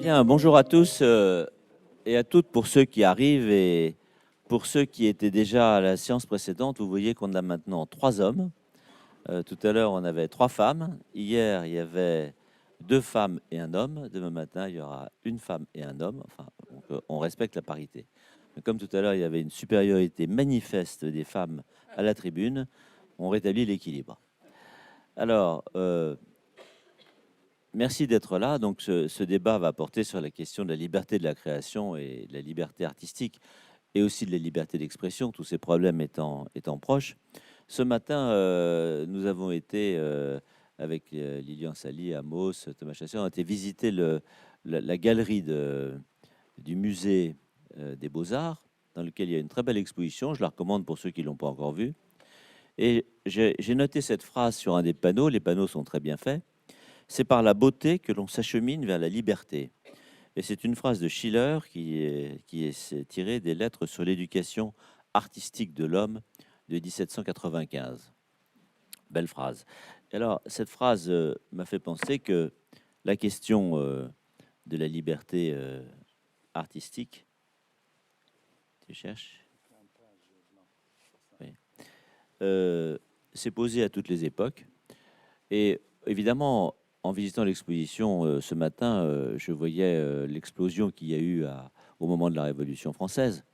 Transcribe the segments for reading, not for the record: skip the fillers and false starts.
Bien, bonjour à tous et à toutes pour ceux qui arrivent et pour ceux qui étaient déjà à la séance précédente. Vous voyez qu'on a maintenant 3 hommes. Tout à l'heure, on avait 3 femmes. Hier, il y avait 2 femmes et un homme. Demain matin, il y aura une femme et un homme. Enfin, donc, on respecte la parité. Mais comme tout à l'heure, il y avait une supériorité manifeste des femmes à la tribune, on rétablit l'équilibre. Alors, merci d'être là. Donc, ce débat va porter sur la question de la liberté de la création et de la liberté artistique et aussi de la liberté d'expression, tous ces problèmes étant proches. Ce matin, nous avons été, avec Lilian Sally, Amos, Thomas Chasseur, on a été visiter la galerie du musée des Beaux-Arts, dans lequel il y a une très belle exposition. Je la recommande pour ceux qui ne l'ont pas encore vue. Et j'ai noté cette phrase sur un des panneaux. Les panneaux sont très bien faits. C'est par la beauté que l'on s'achemine vers la liberté. Et c'est une phrase de Schiller qui est tirée des Lettres sur l'éducation artistique de l'homme de 1795. Belle phrase. Et alors, cette phrase m'a fait penser que la question de la liberté artistique, tu cherches, oui, s'est posée à toutes les époques. Et évidemment, en visitant l'exposition ce matin, je voyais l'explosion qu'il y a eu au moment de la Révolution française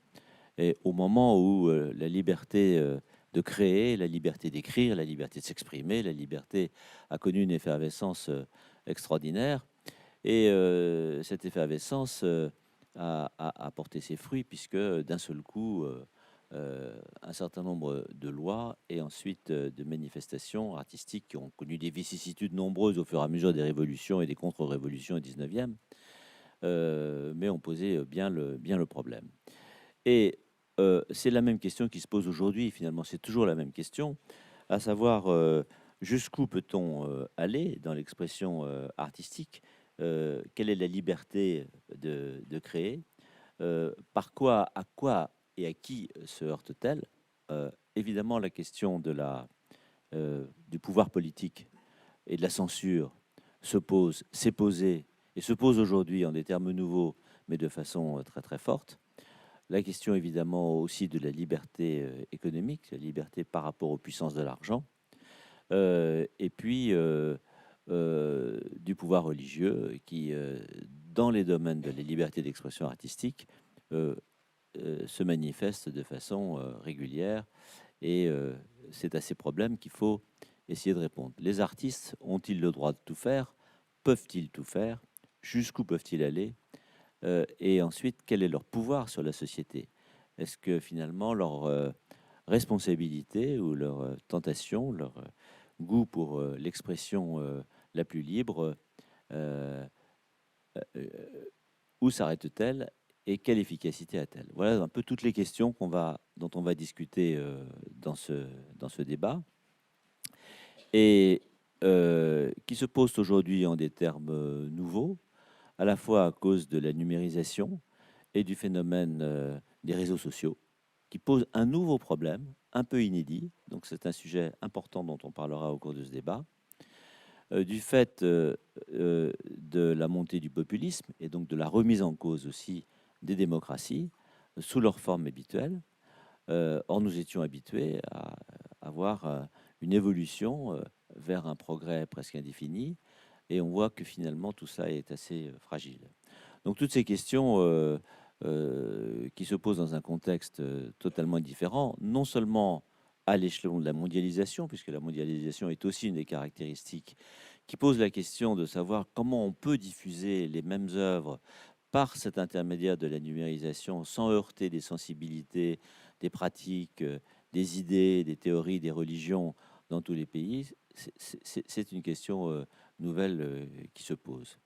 et au moment où la liberté de créer, la liberté d'écrire, la liberté de s'exprimer, la liberté a connu une effervescence extraordinaire. Et cette effervescence a porté ses fruits puisque d'un seul coup, un certain nombre de lois et ensuite de manifestations artistiques qui ont connu des vicissitudes nombreuses au fur et à mesure des révolutions et des contre-révolutions au 19e, mais ont posé bien le problème. Et c'est la même question qui se pose aujourd'hui, finalement, c'est toujours la même question, à savoir jusqu'où peut-on aller dans l'expression artistique, quelle est la liberté de créer, par quoi, à quoi et à qui se heurte-t-elle? Évidemment, la question du pouvoir politique et de la censure s'est posée et se pose aujourd'hui en des termes nouveaux, mais de façon très très forte. La question évidemment aussi de la liberté économique, la liberté par rapport aux puissances de l'argent, et puis du pouvoir religieux qui, dans les domaines de la liberté d'expression artistique, euh, se manifeste de façon régulière. Et c'est à ces problèmes qu'il faut essayer de répondre. Les artistes ont-ils le droit de tout faire? Peuvent-ils tout faire? Jusqu'où peuvent-ils aller? Et ensuite, quel est leur pouvoir sur la société? Est-ce que finalement leur responsabilité ou leur tentation, leur goût pour l'expression la plus libre, euh, euh, où s'arrête-t-elle et quelle efficacité a-t-elle? Voilà un peu toutes les questions dont on va discuter dans ce débat et qui se posent aujourd'hui en des termes nouveaux, à la fois à cause de la numérisation et du phénomène des réseaux sociaux, qui pose un nouveau problème, un peu inédit. Donc c'est un sujet important dont on parlera au cours de ce débat. Du fait de la montée du populisme et donc de la remise en cause aussi des démocraties sous leur forme habituelle. Or, nous étions habitués à avoir une évolution vers un progrès presque indéfini, et on voit que finalement tout ça est assez fragile. Donc toutes ces questions qui se posent dans un contexte totalement différent, non seulement à l'échelon de la mondialisation, puisque la mondialisation est aussi une des caractéristiques, qui pose la question de savoir comment on peut diffuser les mêmes œuvres par cet intermédiaire de la numérisation sans heurter des sensibilités, des pratiques, des idées, des théories, des religions dans tous les pays. C'est une question nouvelle qui se pose.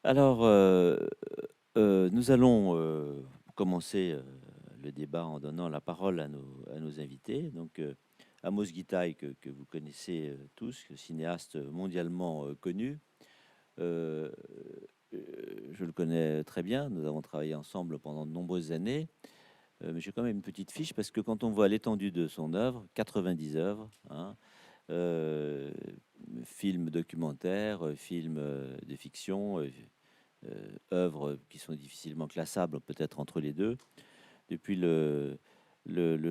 Alors, nous allons commencer le débat en donnant la parole à nos invités. Donc, Amos Gitaï, que vous connaissez tous, cinéaste mondialement connu. Euh, je le connais très bien. Nous avons travaillé ensemble pendant de nombreuses années. Mais j'ai quand même une petite fiche parce que quand on voit l'étendue de son œuvre, 90 œuvres, hein, films documentaires, films de fiction, œuvres qui sont difficilement classables, peut-être entre les deux. Depuis le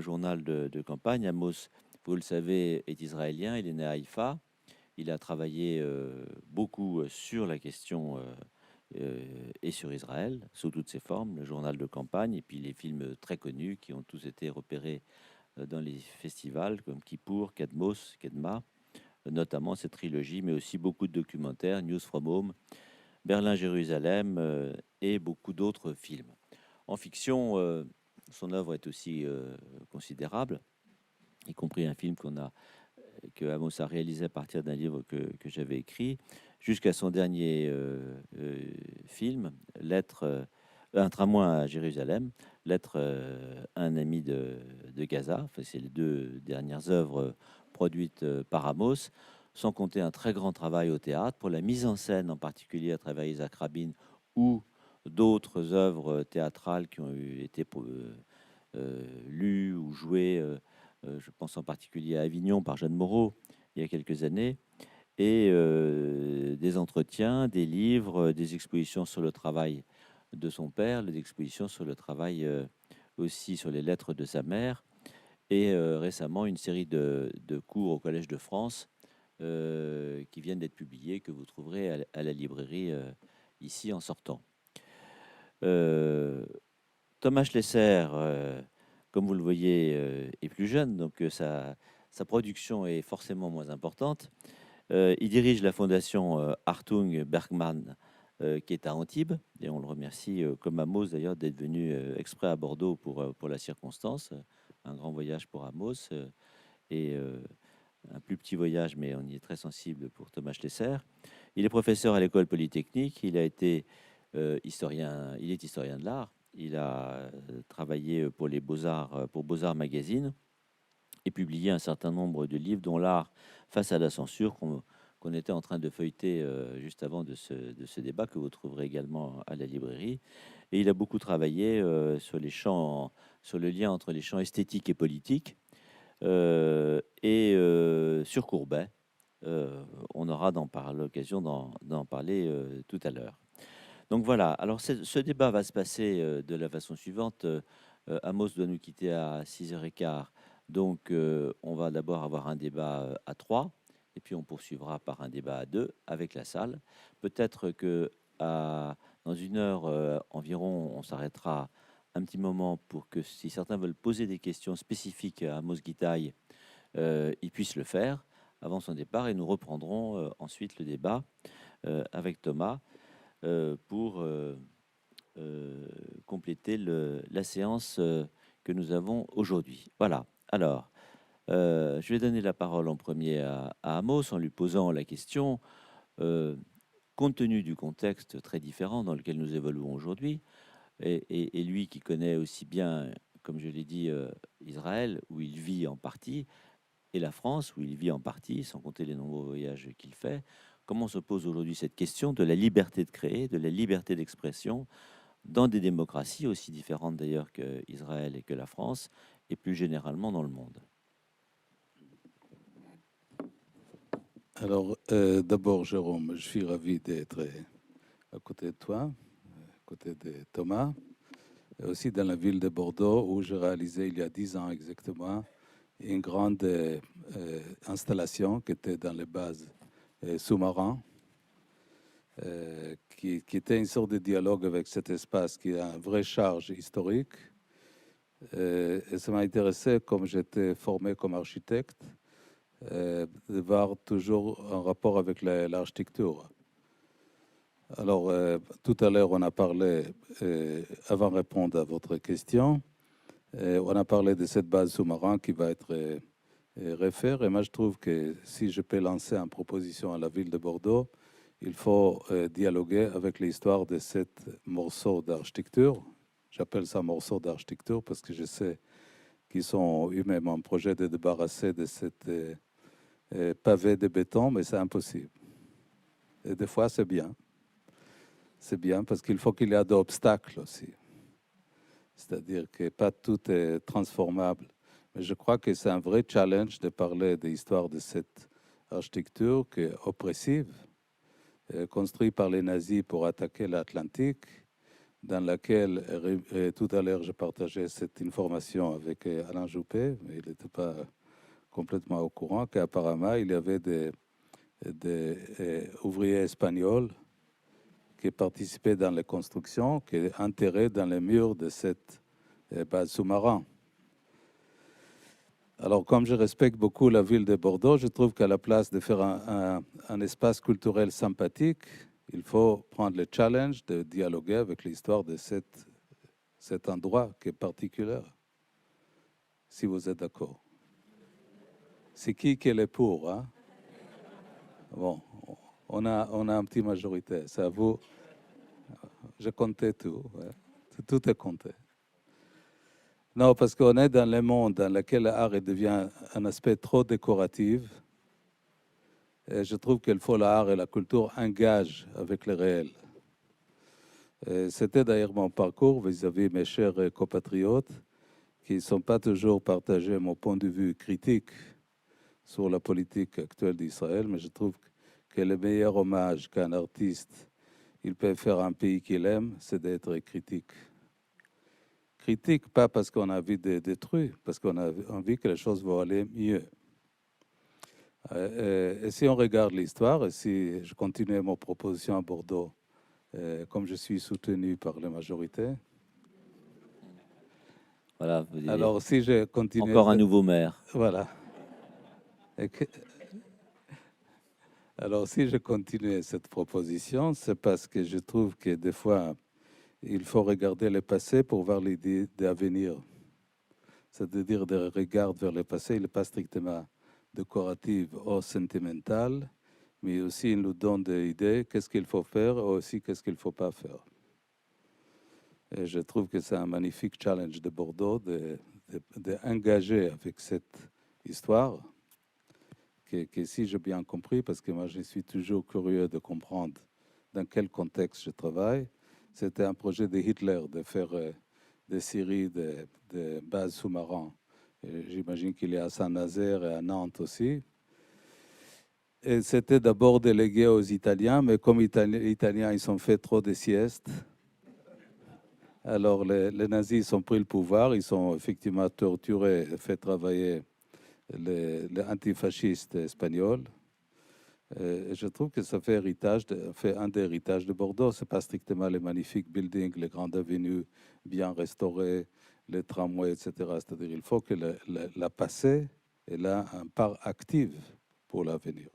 journal de campagne, Amos, vous le savez, est israélien, il est né à Haïfa. Il a travaillé beaucoup sur la question et sur Israël, sous toutes ses formes, le journal de campagne, et puis les films très connus qui ont tous été repérés dans les festivals, comme Kippour, Kadmos, Kedma, notamment cette trilogie, mais aussi beaucoup de documentaires, News from Home, Berlin-Jérusalem, et beaucoup d'autres films. En fiction, son œuvre est aussi considérable, y compris un film que Amos a réalisé à partir d'un livre que j'avais écrit, jusqu'à son dernier film, Un tramway à Jérusalem, Lettre à un ami de Gaza. Enfin, c'est les deux dernières œuvres produites par Amos, sans compter un très grand travail au théâtre, pour la mise en scène en particulier à travers Isaac Rabin, ou d'autres œuvres théâtrales qui ont été lues ou jouées. Je pense en particulier à Avignon par Jeanne Moreau il y a quelques années, et des entretiens, des livres, des expositions sur le travail de son père, des expositions sur le travail aussi sur les lettres de sa mère, et récemment une série de cours au Collège de France qui viennent d'être publiés, que vous trouverez à la librairie ici en sortant. Thomas Schlesser, comme vous le voyez, est plus jeune, donc sa production est forcément moins importante. Il dirige la fondation Hartung Bergman, qui est à Antibes, et on le remercie, comme Amos d'ailleurs, d'être venu exprès à Bordeaux pour la circonstance. Un grand voyage pour Amos, et un plus petit voyage, mais on y est très sensible pour Thomas Schlesser. Il est professeur à l'école polytechnique, il a été historien, il est historien de l'art. Il a travaillé pour les Beaux-Arts, pour Beaux-Arts Magazine, et publié un certain nombre de livres, dont L'art face à la censure, qu'on était en train de feuilleter juste avant de ce débat, que vous trouverez également à la librairie. Et il a beaucoup travaillé sur sur le lien entre les champs esthétiques et politiques, et sur Courbet. On aura l'occasion d'en parler tout à l'heure. Donc voilà, alors ce débat va se passer de la façon suivante. Amos doit nous quitter à 6h15. Donc on va d'abord avoir un débat à 3, et puis on poursuivra par un débat à 2 avec la salle. Peut-être que dans une heure environ, on s'arrêtera un petit moment pour que, si certains veulent poser des questions spécifiques à Amos Gitaï, ils puissent le faire avant son départ, et nous reprendrons ensuite le débat avec Thomas pour compléter la séance que nous avons aujourd'hui. Voilà. Alors, je vais donner la parole en premier à Amos, en lui posant la question, compte tenu du contexte très différent dans lequel nous évoluons aujourd'hui, et lui qui connaît aussi bien, comme je l'ai dit, Israël, où il vit en partie, et la France, où il vit en partie, sans compter les nombreux voyages qu'il fait, comment se pose aujourd'hui cette question de la liberté de créer, de la liberté d'expression, dans des démocraties aussi différentes d'ailleurs qu'Israël et que la France, et plus généralement dans le monde. Alors, d'abord, Jérôme, je suis ravi d'être à côté de toi, à côté de Thomas, et aussi dans la ville de Bordeaux, où j'ai réalisé il y a 10 ans exactement une grande installation qui était dans les bases sous-marins, qui était une sorte de dialogue avec cet espace qui a une vraie charge historique. Et ça m'a intéressé, comme j'étais formé comme architecte, de voir toujours en rapport avec l'architecture. Alors, tout à l'heure, on a parlé, avant de répondre à votre question, on a parlé de cette base sous-marine qui va être refaite. Et moi, je trouve que si je peux lancer une proposition à la ville de Bordeaux, il faut dialoguer avec l'histoire de ce morceau d'architecture. J'appelle ça morceau d'architecture parce que je sais qu'ils ont eux-mêmes un projet de débarrasser de cette pavé de béton, mais c'est impossible. Et des fois, c'est bien. C'est bien parce qu'il faut qu'il y ait d'obstacles aussi. C'est-à-dire que pas tout est transformable. Mais je crois que c'est un vrai challenge de parler de l'histoire de cette architecture qui est oppressive, construit par les nazis pour attaquer l'Atlantique, dans laquelle, tout à l'heure, je partageais cette information avec Alain Juppé, mais il n'était pas complètement au courant qu'apparemment, il y avait des ouvriers espagnols qui participaient dans les constructions, qui étaient enterrés dans les murs de cette base sous-marin. Alors, comme je respecte beaucoup la ville de Bordeaux, je trouve qu'à la place de faire un espace culturel sympathique, il faut prendre le challenge de dialoguer avec l'histoire de cet endroit qui est particulier, si vous êtes d'accord. C'est qui est pour, hein? Bon, on a un petit majorité. C'est à vous. Je comptais tout. Ouais. Tout est compté. Non, parce qu'on est dans le monde dans lequel l'art devient un aspect trop décoratif. Et je trouve qu'il faut l'art et la culture engagent avec le réel. C'était d'ailleurs mon parcours vis-à-vis mes chers compatriotes qui ne sont pas toujours partagés mon point de vue critique sur la politique actuelle d'Israël, mais je trouve que le meilleur hommage qu'un artiste il peut faire à un pays qu'il aime, c'est d'être critique. Critique, pas parce qu'on a envie de détruire, parce qu'on a envie que les choses vont aller mieux. Et si on regarde l'histoire, et si je continue mon proposition à Bordeaux, comme je suis soutenu par la majorité, Voilà, alors si je continue... Encore un nouveau maire. Voilà. Alors si je continue cette proposition, c'est parce que je trouve que des fois, il faut regarder le passé pour voir l'idée d'avenir. C'est-à-dire de regarder vers le passé, il n'est pas strictement décoratif ou sentimental, mais aussi il nous donne des idées, qu'est-ce qu'il faut faire, ou aussi qu'est-ce qu'il ne faut pas faire. Et je trouve que c'est un magnifique challenge de Bordeaux d'engager avec cette histoire, que si j'ai bien compris, parce que moi je suis toujours curieux de comprendre dans quel contexte je travaille, c'était un projet de Hitler de faire des séries de bases sous-marins. J'imagine qu'il y a à Saint-Nazaire et à Nantes aussi. Et c'était d'abord délégué aux Italiens, mais comme les Italiens ils ont fait trop de siestes, alors les nazis ont pris le pouvoir, ils ont effectivement torturé et fait travailler les antifascistes espagnols. Et je trouve que ça fait un des héritages de Bordeaux. Ce n'est pas strictement les magnifiques buildings, les grandes avenues bien restaurées, les tramways, etc. C'est-à-dire qu'il faut que la passé est là un part active pour l'avenir.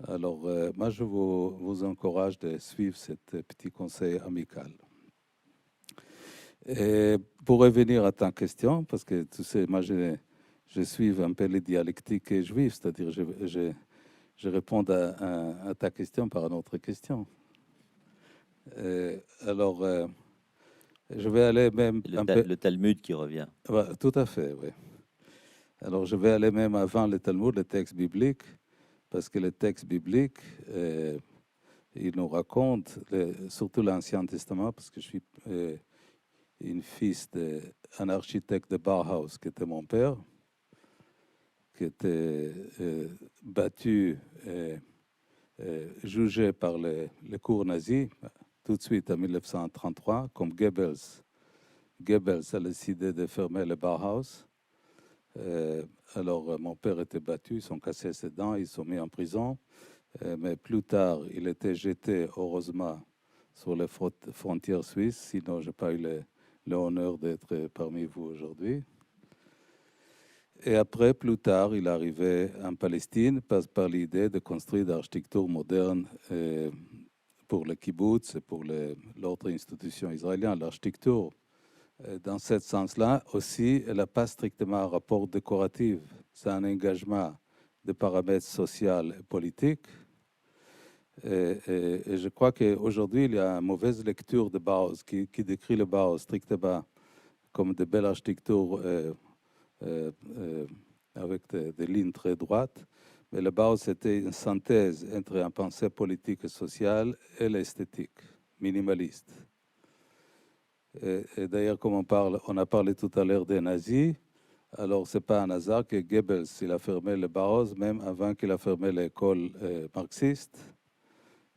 Alors, moi, je vous encourage de suivre ce petit conseil amical. Et pour revenir à ta question, parce que tu sais, moi, je suis un peu les dialectiques juives, c'est-à-dire je réponds à ta question par une autre question. Alors, je vais aller même le Talmud qui revient. Ouais, tout à fait, oui. Alors, je vais aller même avant le Talmud, le texte biblique, parce que le texte biblique, il nous raconte, surtout l'Ancien Testament, parce que je suis une fils d'un architecte de Bauhaus, qui était mon père, qui était battu et jugé par les cours nazis, tout de suite en 1933, comme Goebbels. Goebbels a décidé de fermer le Bauhaus. Alors, mon père était battu, ils ont cassé ses dents, ils sont mis en prison. Mais plus tard, il était jeté, heureusement, sur les frontières suisses, sinon je n'ai pas eu l'honneur d'être parmi vous aujourd'hui. Et après, plus tard, il arrivait en Palestine par l'idée de construire l'architecture moderne pour le kibbutz et pour l'autre institution israélienne. L'architecture, dans ce sens-là, aussi, elle n'a pas strictement un rapport décoratif. C'est un engagement de paramètres sociaux et politiques. Et je crois qu'aujourd'hui, il y a une mauvaise lecture de Bauhaus qui décrit le Bauhaus strictement comme de belles architectures avec des lignes très droites. Mais le Bauhaus, c'était une synthèse entre une pensée politique et sociale et l'esthétique, minimaliste. Et d'ailleurs, comme on a parlé tout à l'heure des nazis, alors ce n'est pas un hasard que Goebbels il a fermé le Bauhaus, même avant qu'il a fermé l'école marxiste.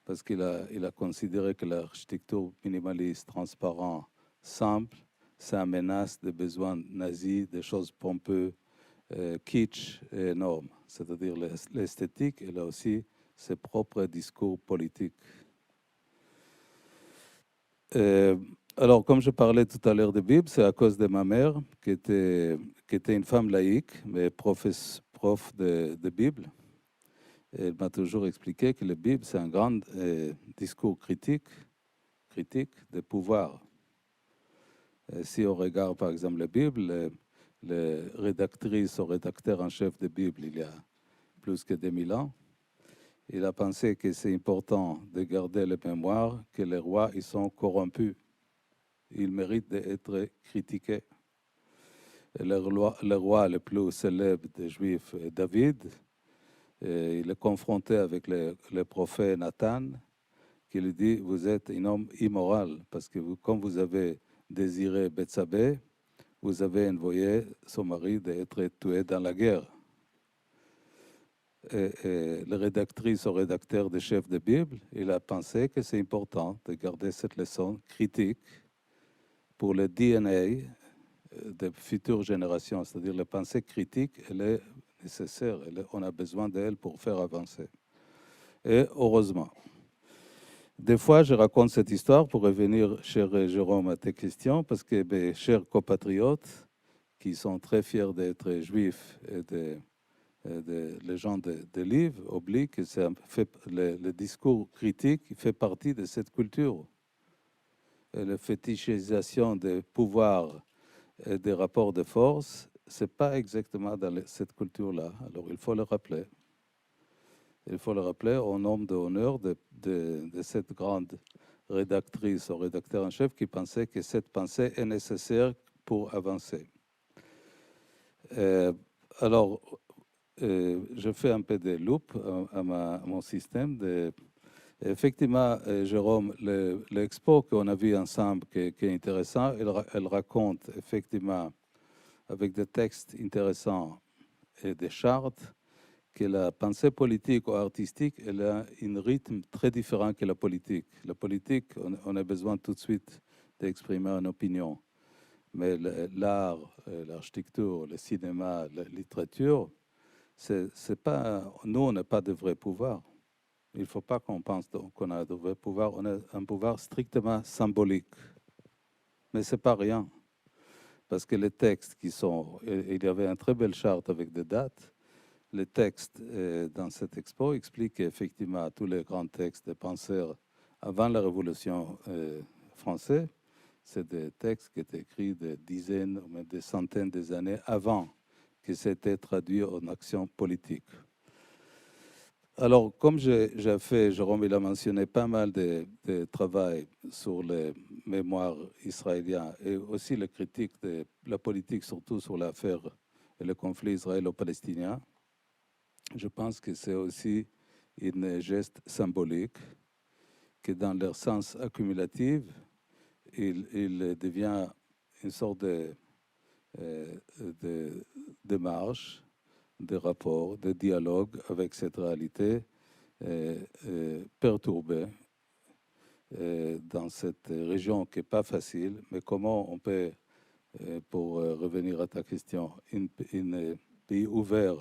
parce qu'il a considéré que l'architecture minimaliste, transparente, simple, ça menace des besoins nazis, des choses pompeuses, kitsch et énormes. C'est-à-dire l'esthétique, elle a aussi ses propres discours politiques. Alors, comme je parlais tout à l'heure de Bible, c'est à cause de ma mère, qui était une femme laïque, mais prof de Bible. Elle m'a toujours expliqué que la Bible, c'est un grand discours critique de pouvoir. Si on regarde, par exemple, la Bible, les rédactrices ou rédacteurs en chef de Bible, il y a plus que 2000 ans, il a pensé que c'est important de garder la mémoire que les rois, ils sont corrompus. Ils méritent d'être critiqués. Et le roi le plus célèbre des Juifs, David, il est confronté avec le prophète Nathan, qui lui dit, vous êtes un homme immoral, parce que comme vous avez désiré Bethsabée, vous avez envoyé son mari d'être tué dans la guerre. Et le rédactrice ou rédacteur des chefs de Bible, il a pensé que c'est important de garder cette leçon critique pour le DNA des futures générations, c'est-à-dire la pensée critique, elle est nécessaire, on a besoin d'elle pour faire avancer. Et heureusement. Des fois, je raconte cette histoire pour revenir, cher Jérôme, à tes questions, parce que mes chers compatriotes, qui sont très fiers d'être juifs et les gens de livres, oublient que le discours critique fait partie de cette culture. Et la fétichisation des pouvoirs et des rapports de force, ce n'est pas exactement dans cette culture-là. Alors, il faut le rappeler. Il faut le rappeler au nom d'honneur de cette grande rédactrice ou rédacteur en chef qui pensait que cette pensée est nécessaire pour avancer. Alors, je fais un peu de loupe à mon système. Effectivement, Jérôme, l'expo qu'on a vu ensemble, qui est intéressant, elle raconte effectivement, avec des textes intéressants et des chartes, que la pensée politique ou artistique, elle a un rythme très différent que la politique. La politique, on a besoin tout de suite d'exprimer une opinion. Mais l'art, l'architecture, le cinéma, la littérature, c'est pas, nous, on n'a pas de vrai pouvoir. Il ne faut pas qu'on pense qu'on a de vrai pouvoir. On a un pouvoir strictement symbolique. Mais ce n'est pas rien. Parce que les textes qui sont... Il y avait une très belle charte avec des dates. Les textes dans cette expo expliquent effectivement tous les grands textes des penseurs avant la Révolution française. C'est des textes qui étaient écrits des dizaines ou même des centaines d'années avant que c'était traduit en action politique. Alors, comme j'ai fait, Jérôme, il a mentionné pas mal de travail sur les mémoires israéliennes et aussi les critiques de la politique, surtout sur l'affaire et le conflit israélo-palestinien. Je pense que c'est aussi un geste symbolique que dans leur sens accumulatif, il devient une sorte de marche, de rapport, de dialogue avec cette réalité perturbée dans cette région qui n'est pas facile. Mais comment on peut, pour revenir à ta question, un pays ouvert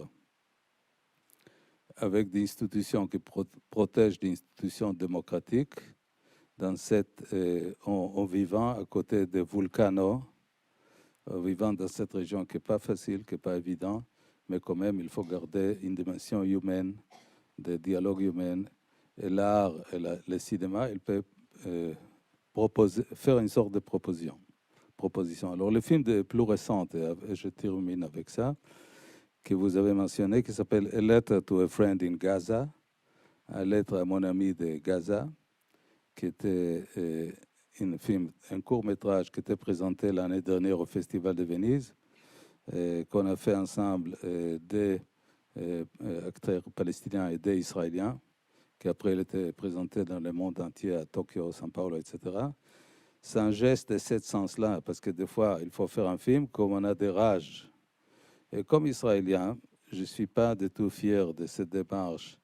avec des institutions qui protègent des institutions démocratiques, en vivant à côté des volcans, vivant dans cette région qui n'est pas facile, qui n'est pas évident, mais quand même, il faut garder une dimension humaine, de dialogue humain. Et l'art et le cinéma, il peut faire une sorte de proposition. Alors, le film le plus récent, et je termine avec ça, que vous avez mentionné, qui s'appelle A Letter to a Friend in Gaza, une lettre à mon ami de Gaza, qui était un court-métrage qui était présenté l'année dernière au Festival de Venise, qu'on a fait ensemble des acteurs palestiniens et des Israéliens, qui après il était présenté dans le monde entier, à Tokyo, São Paulo, etc. C'est un geste de ce sens-là, parce que des fois, il faut faire un film comme on a des rages. Et comme Israélien, je ne suis pas du tout fier de cette démarche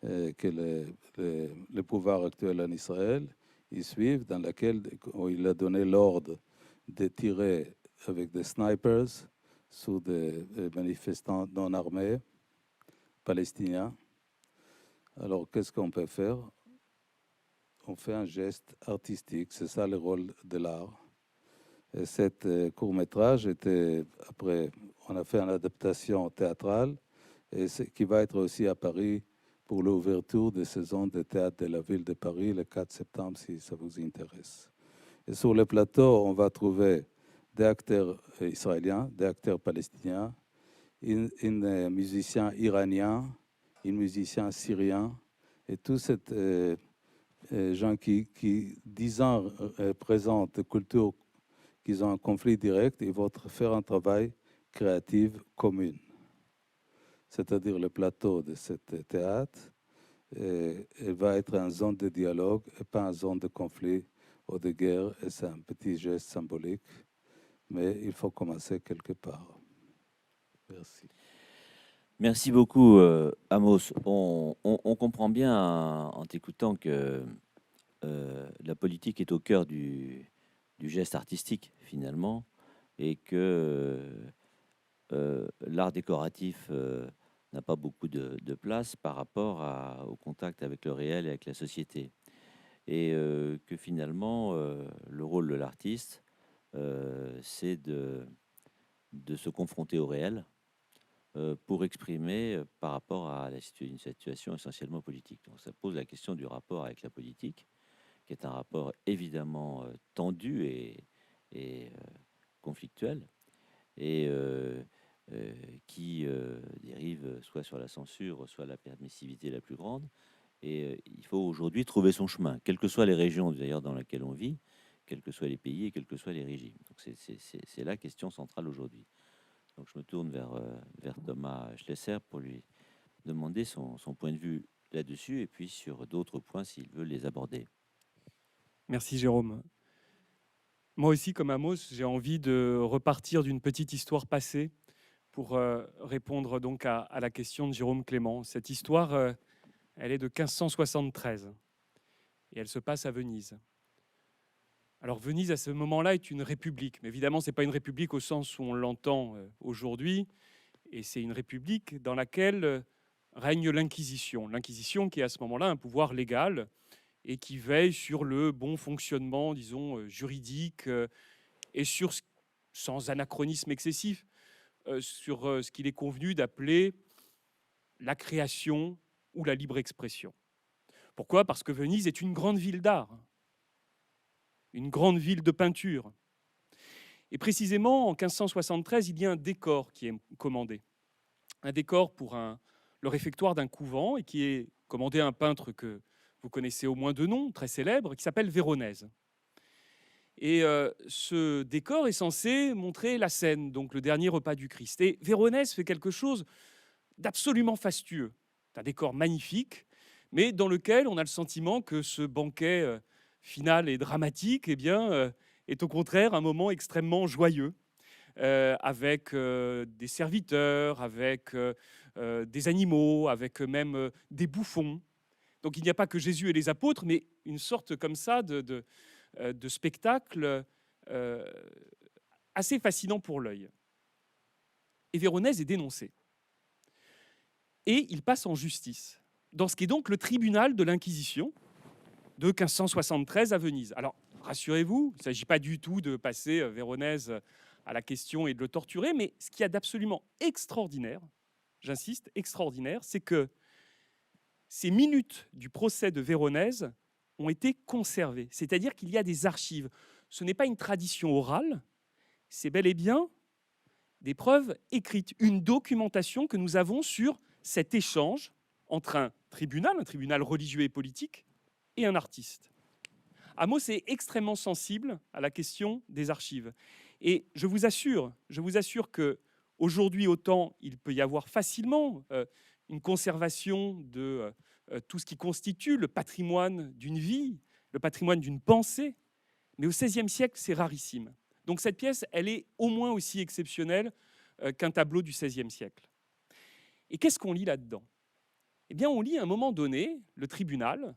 que le pouvoir actuel en Israël, ils suivent, dans laquelle où il a donné l'ordre de tirer avec des snipers sur des manifestants non armés palestiniens. Alors, qu'est-ce qu'on peut faire? On fait un geste artistique, c'est ça le rôle de l'art. Et cet court-métrage était, après, on a fait une adaptation théâtrale, et qui va être aussi à Paris pour l'ouverture de saison de théâtre de la ville de Paris le 4 septembre, si ça vous intéresse. Et sur le plateau, on va trouver des acteurs israéliens, des acteurs palestiniens, un musicien iranien, un musicien syrien, et tous ces gens qui 10 ans présentent des cultures qui ont un conflit direct, ils vont faire un travail créatif commun. C'est-à-dire le plateau de ce théâtre va être une zone de dialogue et pas une zone de conflit ou de guerre. Et c'est un petit geste symbolique, mais il faut commencer quelque part. Merci. Merci beaucoup, Amos. On comprend bien en t'écoutant que la politique est au cœur du geste artistique, finalement, et que l'art décoratif n'a pas beaucoup de place par rapport au contact avec le réel et avec la société. Et que finalement, le rôle de l'artiste, c'est de se confronter au réel pour exprimer par rapport à une situation essentiellement politique. Donc ça pose la question du rapport avec la politique, qui est un rapport évidemment tendu et conflictuel, et qui dérive soit sur la censure, soit la permissivité la plus grande. Et il faut aujourd'hui trouver son chemin, quelles que soient les régions d'ailleurs dans lesquelles on vit, quels que soient les pays et quels que soient les régimes. Donc c'est la question centrale aujourd'hui. Donc je me tourne vers Thomas Schlesser pour lui demander son point de vue là-dessus et puis sur d'autres points s'il veut les aborder. Merci Jérôme. Moi aussi, comme Amos, j'ai envie de repartir d'une petite histoire passée pour répondre donc à la question de Jérôme Clément. Cette histoire, elle est de 1573 et elle se passe à Venise. Alors Venise, à ce moment-là, est une république. Mais évidemment, ce n'est pas une république au sens où on l'entend aujourd'hui. Et c'est une république dans laquelle règne l'Inquisition. L'Inquisition qui est à ce moment-là un pouvoir légal et qui veille sur le bon fonctionnement, disons, juridique et sur, sans anachronisme excessif, sur ce qu'il est convenu d'appeler la création ou la libre expression. Pourquoi? Parce que Venise est une grande ville d'art, une grande ville de peinture. Et précisément, en 1573, il y a un décor qui est commandé. Un décor pour le réfectoire d'un couvent et qui est commandé à un peintre que vous connaissez au moins de nom, très célèbre, qui s'appelle Véronèse. Et ce décor est censé montrer la scène, donc le dernier repas du Christ. Et Véronèse fait quelque chose d'absolument fastueux. C'est un décor magnifique, mais dans lequel on a le sentiment que ce banquet final et dramatique est au contraire un moment extrêmement joyeux, avec des serviteurs, avec des animaux, avec même des bouffons. Donc il n'y a pas que Jésus et les apôtres, mais une sorte comme ça de spectacle assez fascinant pour l'œil. Et Véronèse est dénoncé. Et il passe en justice, dans ce qui est donc le tribunal de l'Inquisition de 1573 à Venise. Alors, rassurez-vous, il ne s'agit pas du tout de passer Véronèse à la question et de le torturer, mais ce qu'il y a d'absolument extraordinaire, j'insiste, extraordinaire, c'est que ces minutes du procès de Véronèse ont été conservées. C'est-à-dire qu'il y a des archives. Ce n'est pas une tradition orale, c'est bel et bien des preuves écrites, une documentation que nous avons sur cet échange entre un tribunal religieux et politique, et un artiste. Amos est extrêmement sensible à la question des archives. Et je vous assure que aujourd'hui, autant il peut y avoir facilement une conservation de tout ce qui constitue le patrimoine d'une vie, le patrimoine d'une pensée, mais au XVIe siècle, c'est rarissime. Donc cette pièce, elle est au moins aussi exceptionnelle qu'un tableau du XVIe siècle. Et qu'est-ce qu'on lit là-dedans? eh bien, on lit à un moment donné le tribunal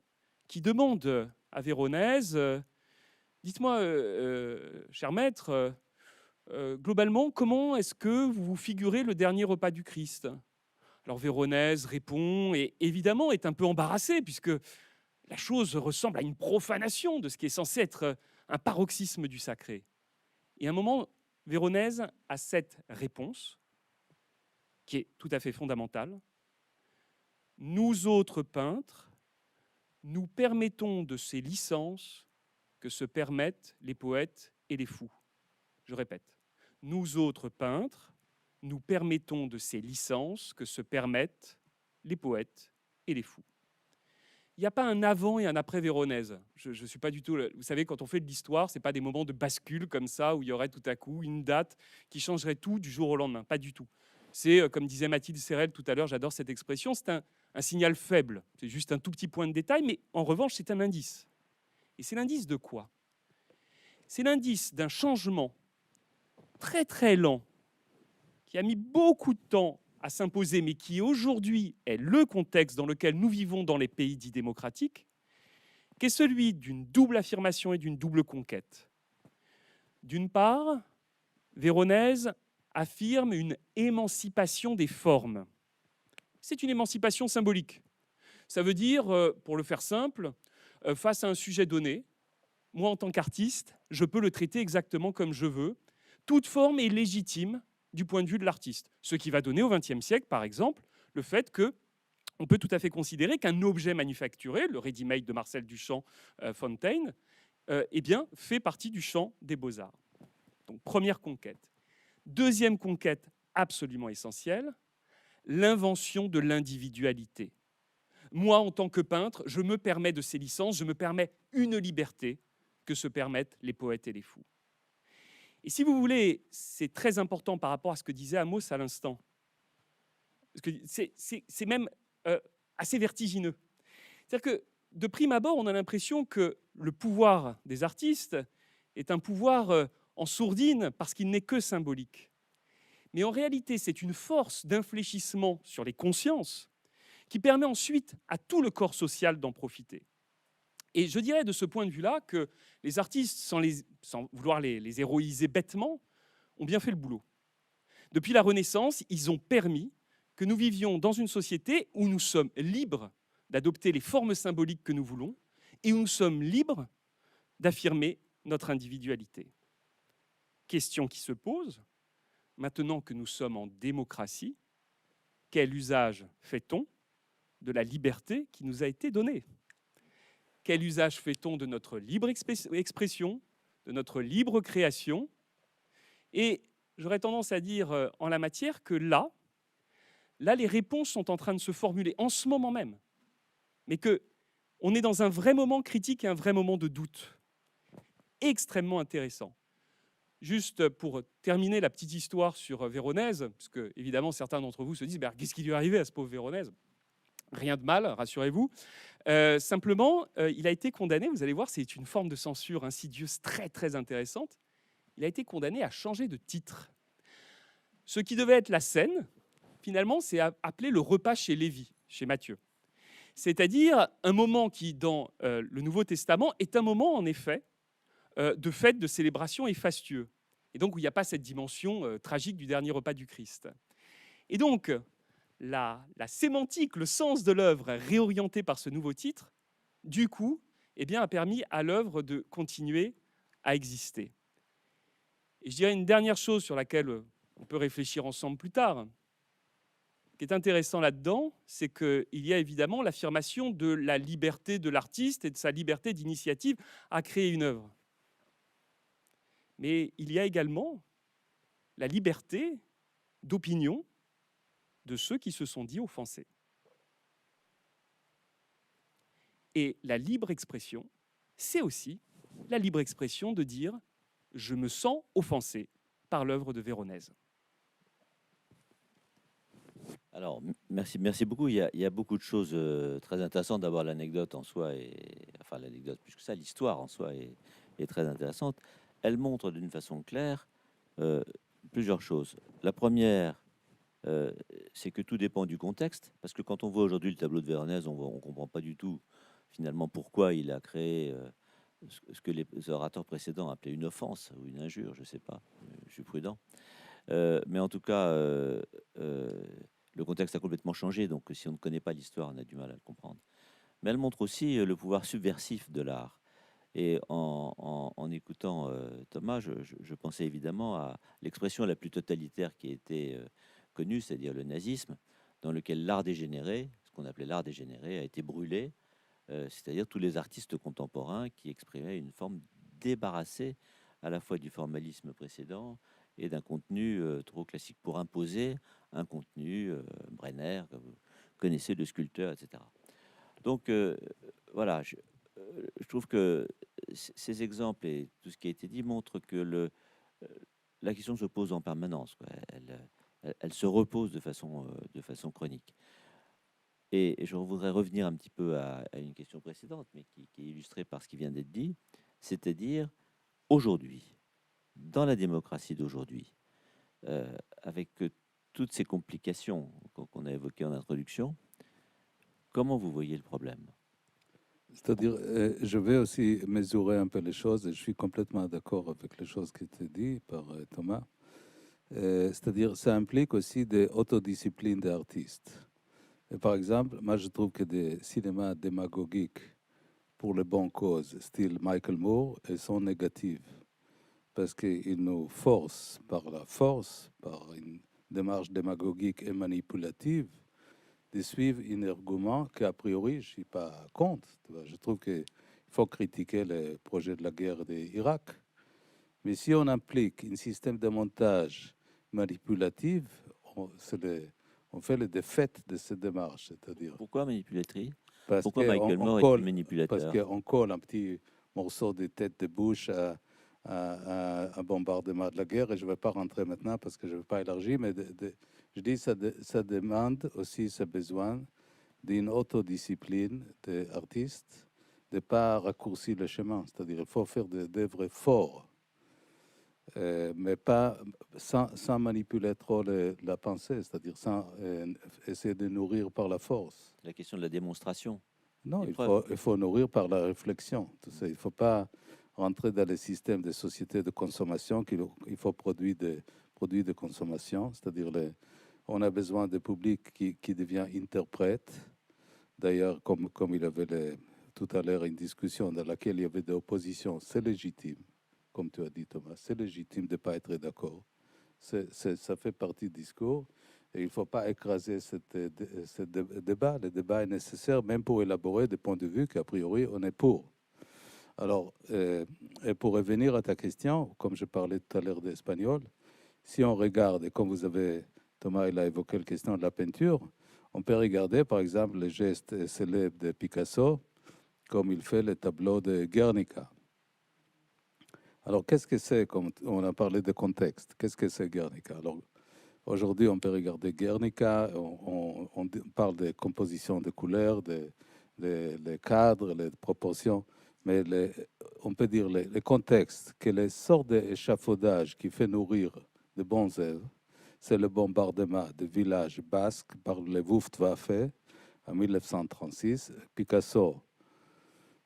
qui demande à Véronèse dites-moi, cher maître, globalement, comment est-ce que vous vous figurez le dernier repas du Christ? Alors Véronèse répond et évidemment est un peu embarrassée puisque la chose ressemble à une profanation de ce qui est censé être un paroxysme du sacré. Et à un moment, Véronèse a cette réponse qui est tout à fait fondamentale. Nous autres peintres, nous permettons de ces licences que se permettent les poètes et les fous. Je répète, nous autres peintres, nous permettons de ces licences que se permettent les poètes et les fous. Il n'y a pas un avant et un après Véronèse. Je ne suis pas du tout... Vous savez, quand on fait de l'histoire, ce n'est pas des moments de bascule comme ça, où il y aurait tout à coup une date qui changerait tout du jour au lendemain. Pas du tout. C'est, comme disait Mathilde Serrel tout à l'heure, j'adore cette expression, c'est un signal faible. C'est juste un tout petit point de détail, mais en revanche, c'est un indice. Et c'est l'indice de quoi? C'est l'indice d'un changement très très lent, qui a mis beaucoup de temps à s'imposer, mais qui aujourd'hui est le contexte dans lequel nous vivons dans les pays dits démocratiques, qui est celui d'une double affirmation et d'une double conquête. D'une part, Véronèse affirme une émancipation des formes. C'est une émancipation symbolique. Ça veut dire, pour le faire simple, face à un sujet donné, moi en tant qu'artiste, je peux le traiter exactement comme je veux. Toute forme est légitime du point de vue de l'artiste. Ce qui va donner au XXe siècle, par exemple, le fait qu'on peut tout à fait considérer qu'un objet manufacturé, le ready-made de Marcel Duchamp-Fontaine, eh bien, fait partie du champ des beaux-arts. Donc, première conquête. Deuxième conquête absolument essentielle, l'invention de l'individualité. Moi, en tant que peintre, je me permets de ces licences, je me permets une liberté que se permettent les poètes et les fous. Et si vous voulez, c'est très important par rapport à ce que disait Amos à l'instant. C'est même assez vertigineux. C'est-à-dire que, de prime abord, on a l'impression que le pouvoir des artistes est un pouvoir en sourdine parce qu'il n'est que symbolique. Mais en réalité, c'est une force d'infléchissement sur les consciences qui permet ensuite à tout le corps social d'en profiter. Et je dirais de ce point de vue-là que les artistes, sans vouloir les héroïser bêtement, ont bien fait le boulot. Depuis la Renaissance, ils ont permis que nous vivions dans une société où nous sommes libres d'adopter les formes symboliques que nous voulons et où nous sommes libres d'affirmer notre individualité. Question qui se pose, maintenant que nous sommes en démocratie, quel usage fait-on de la liberté qui nous a été donnée? Quel usage fait-on de notre libre expression, de notre libre création? Et j'aurais tendance à dire en la matière que là, les réponses sont en train de se formuler en ce moment même, mais qu'on est dans un vrai moment critique et un vrai moment de doute, extrêmement intéressant. Juste pour terminer la petite histoire sur Véronèse, parce que évidemment certains d'entre vous se disent qu'est-ce qui lui est arrivé à ce pauvre Véronèse? Rien de mal, rassurez-vous. Simplement, il a été condamné, vous allez voir, c'est une forme de censure insidieuse très très intéressante. Il a été condamné à changer de titre. Ce qui devait être la scène, finalement, c'est appelé le repas chez Lévi, chez Matthieu. C'est-à-dire un moment qui, dans le Nouveau Testament, est un moment, en effet, de fête, de célébration et fastueux. Et donc, où il n'y a pas cette dimension tragique du dernier repas du Christ. Et donc, la sémantique, le sens de l'œuvre réorienté par ce nouveau titre, du coup, eh bien, a permis à l'œuvre de continuer à exister. Et je dirais une dernière chose sur laquelle on peut réfléchir ensemble plus tard. Ce qui est intéressant là-dedans, c'est qu'il y a évidemment l'affirmation de la liberté de l'artiste et de sa liberté d'initiative à créer une œuvre. Mais il y a également la liberté d'opinion de ceux qui se sont dit offensés. Et la libre expression, c'est aussi la libre expression de dire « je me sens offensé par l'œuvre de Véronèse ». Alors, merci beaucoup. Il y a beaucoup de choses très intéressantes. D'abord, l'anecdote en soi, enfin l'anecdote plus que ça, l'histoire en soi est très intéressante. Elle montre d'une façon claire plusieurs choses. La première, c'est que tout dépend du contexte, parce que quand on voit aujourd'hui le tableau de Véronèse, on ne comprend pas du tout finalement pourquoi il a créé ce que les orateurs précédents appelaient une offense ou une injure, je ne sais pas, je suis prudent. Mais en tout cas, le contexte a complètement changé, donc si on ne connaît pas l'histoire, on a du mal à le comprendre. Mais elle montre aussi le pouvoir subversif de l'art. Et en écoutant Thomas, je pensais évidemment à l'expression la plus totalitaire qui a été connue, c'est-à-dire le nazisme, dans lequel l'art dégénéré, ce qu'on appelait l'art dégénéré, a été brûlé, c'est-à-dire tous les artistes contemporains qui exprimaient une forme débarrassée à la fois du formalisme précédent et d'un contenu trop classique pour imposer un contenu Brenner, que vous connaissez, de sculpteur, etc. Donc voilà, je trouve que ces exemples et tout ce qui a été dit montrent que la question se pose en permanence, quoi. Elle se repose de façon chronique. Et je voudrais revenir un petit peu à une question précédente, mais qui est illustrée par ce qui vient d'être dit, c'est-à-dire aujourd'hui, dans la démocratie d'aujourd'hui, avec toutes ces complications qu'on a évoquées en introduction, comment vous voyez le problème? C'est-à-dire, je vais aussi mesurer un peu les choses et je suis complètement d'accord avec les choses qui étaient dites par Thomas. C'est-à-dire, ça implique aussi des autodisciplines des artistes. Et par exemple, moi je trouve que des cinémas démagogiques pour les bonnes causes, style Michael Moore, elles sont négatives. Parce qu'ils nous forcent par la force, par une démarche démagogique et manipulative, de suivre un argument qu'a priori, je ne suis pas contre. Je trouve qu'il faut critiquer le projet de la guerre d'Irak. Mais si on implique un système de montage manipulatif, on fait les défaites de cette démarche. C'est-à-dire Pourquoi manipulatrice? parce Pourquoi Michael Moore est-il manipulateur? qu'on colle un petit morceau de tête de bouche à un bombardement de la guerre, et je ne vais pas rentrer maintenant parce que je ne veux pas élargir, mais je dis que ça demande aussi ce besoin d'une autodiscipline des artistes, de ne pas raccourcir le chemin. C'est-à-dire qu'il faut faire des œuvres fortes, mais pas sans manipuler trop la pensée, c'est-à-dire sans essayer de nourrir par la force. La question de la démonstration. Non, Les il preuves. faut nourrir par la réflexion. Tout ça. Il ne faut pas rentrer dans les systèmes de sociétés de consommation, il faut produire des produits de consommation, c'est-à-dire on a besoin de public qui devient interprète. D'ailleurs, comme il avait tout à l'heure une discussion dans laquelle il y avait des oppositions, c'est légitime, comme tu as dit Thomas, c'est légitime de ne pas être d'accord. Ça fait partie du discours. Et il ne faut pas écraser ce débat. Le débat est nécessaire même pour élaborer des points de vue qu'a priori on est pour. Alors, et pour revenir à ta question, comme je parlais tout à l'heure d'espagnol, si on regarde, et comme vous avez, Thomas, il a évoqué la question de la peinture, on peut regarder par exemple les gestes célèbres de Picasso, comme il fait le tableau de Guernica. Alors, qu'est-ce que c'est, comme on a parlé de contexte, qu'est-ce que c'est Guernica? Alors, aujourd'hui, on peut regarder Guernica, on parle de composition de couleurs, des cadres, les proportions, mais on peut dire les contextes, que les sortes d'échafaudage qui fait nourrir de bons œuvres, c'est le bombardement des villages basques par les Luftwaffe en 1936. Picasso,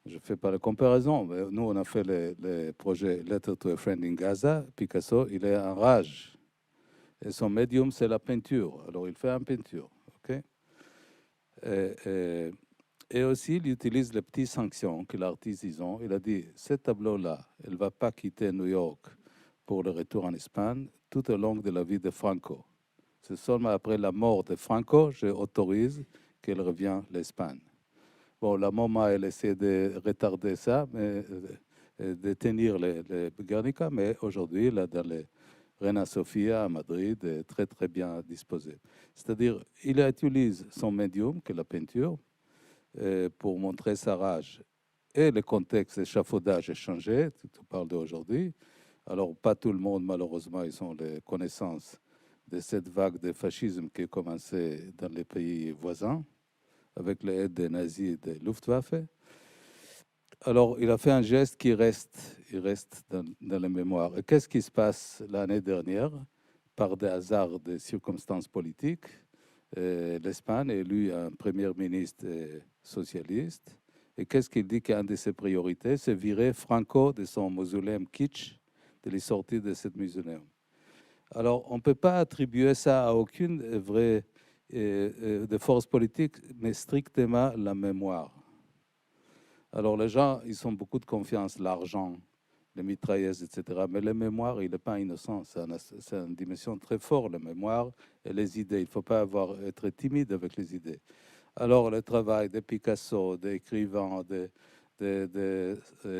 je ne fais pas la comparaison, mais nous, on a fait le projet Letter to a Friend in Gaza. Picasso, il est en rage. Et son médium, c'est la peinture. Alors, il fait une peinture. Okay? Et aussi, il utilise les petites sanctions que l'artiste ont. Il a dit, ce tableau-là, elle ne va pas quitter New York pour le retour en Espagne tout au long de la vie de Franco. C'est seulement après la mort de Franco, j'autorise qu'elle revienne à l'Espagne. Bon, la MoMA, elle essaie de retarder ça, mais, de tenir les Guernica, mais aujourd'hui, là, dans les Reina Sofia à Madrid est très très bien disposé. C'est-à-dire, il utilise son médium, qui est la peinture, pour montrer sa rage. Et le contexte échafaudage est changé, tu parles d'aujourd'hui. Alors, pas tout le monde, malheureusement, ils ont les connaissances de cette vague de fascisme qui a commencé dans les pays voisins, avec l'aide des nazis et des Luftwaffe. Alors, il a fait un geste qui reste dans la mémoire. Et qu'est-ce qui se passe l'année dernière? par des hasards des circonstances politiques, l'Espagne élu un premier ministre socialiste. Et qu'est-ce qu'il dit qu'une de ses priorités, c'est virer Franco de son mausoleum kitsch, de les sortir de ce mausoleum. Alors, on ne peut pas attribuer ça à aucune vraie de force politique, mais strictement la mémoire. Alors, les gens, ils ont beaucoup de confiance, l'argent, les mitrailleuses, etc. Mais la mémoire, il n'est pas innocent. C'est une dimension très forte, la mémoire et les idées. Il ne faut pas être timide avec les idées. Alors, le travail de Picasso, des écrivains, de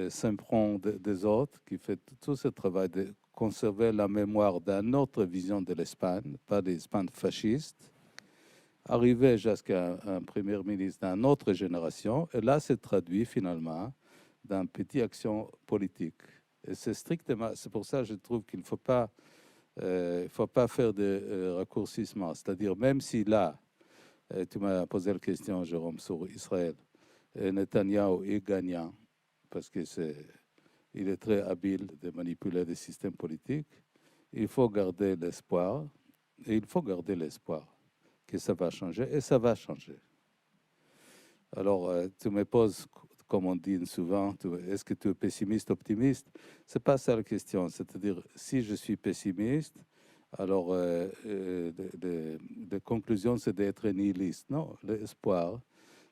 Saint-Pront, des autres, qui fait tout ce travail de conserver la mémoire d'une autre vision de l'Espagne, pas l'Espagne fasciste, arriver jusqu'à un premier ministre d'une autre génération, et là, c'est traduit finalement dans une petite action politique. Et c'est strictement, c'est pour ça que je trouve qu'il ne faut pas faire de raccourcissements. C'est-à-dire, même si là, tu m'as posé la question, Jérôme, sur Israël, et Netanyahou est gagnant, parce qu'il est très habile de manipuler des systèmes politiques, il faut garder l'espoir, et il faut garder l'espoir que ça va changer, et ça va changer. Alors, tu me poses, comme on dit souvent, est-ce que tu es pessimiste, optimiste? Ce n'est pas ça la question. C'est-à-dire, si je suis pessimiste, alors la conclusion, c'est d'être nihiliste. Non, l'espoir,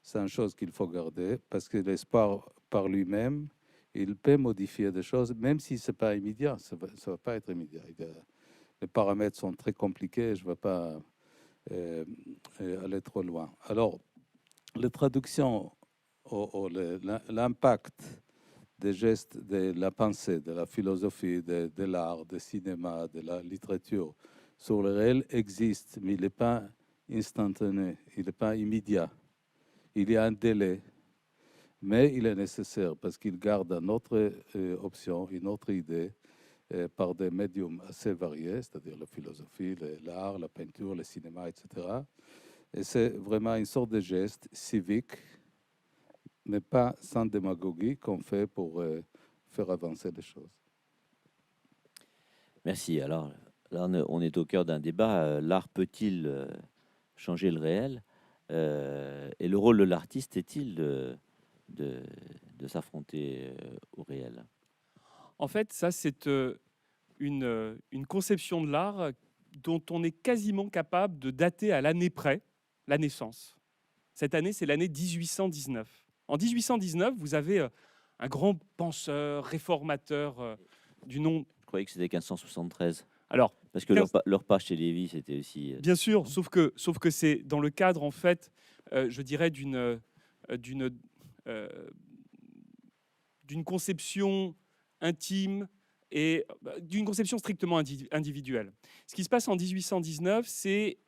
c'est une chose qu'il faut garder, parce que l'espoir, par lui-même, il peut modifier des choses, même si ce n'est pas immédiat. Ça ne va pas être immédiat. Les paramètres sont très compliqués, je ne vais pas aller trop loin. Alors, les traductions, l'impact des gestes de la pensée, de la philosophie, de l'art, du cinéma, de la littérature sur le réel existe, mais il n'est pas instantané, il n'est pas immédiat. Il y a un délai, mais il est nécessaire parce qu'il garde une autre option, une autre idée, par des médiums assez variés, c'est-à-dire la philosophie, l'art, la peinture, le cinéma, etc. Et c'est vraiment une sorte de geste civique, mais pas sans démagogie, qu'on fait pour faire avancer les choses. Merci. Alors, là, on est au cœur d'un débat. L'art peut-il changer le réel? Et le rôle de l'artiste est-il de s'affronter au réel? En fait, ça, c'est une conception de l'art dont on est quasiment capable de dater à l'année près la naissance. Cette année, c'est l'année 1819. En 1819, vous avez un grand penseur, réformateur du nom... Je croyais que c'était 1573. Alors, parce que leur pas chez Lévy, c'était aussi... Bien sûr, sauf que c'est dans le cadre, en fait, je dirais, d'une conception intime et d'une conception strictement individuelle. Ce qui se passe en 1819, c'est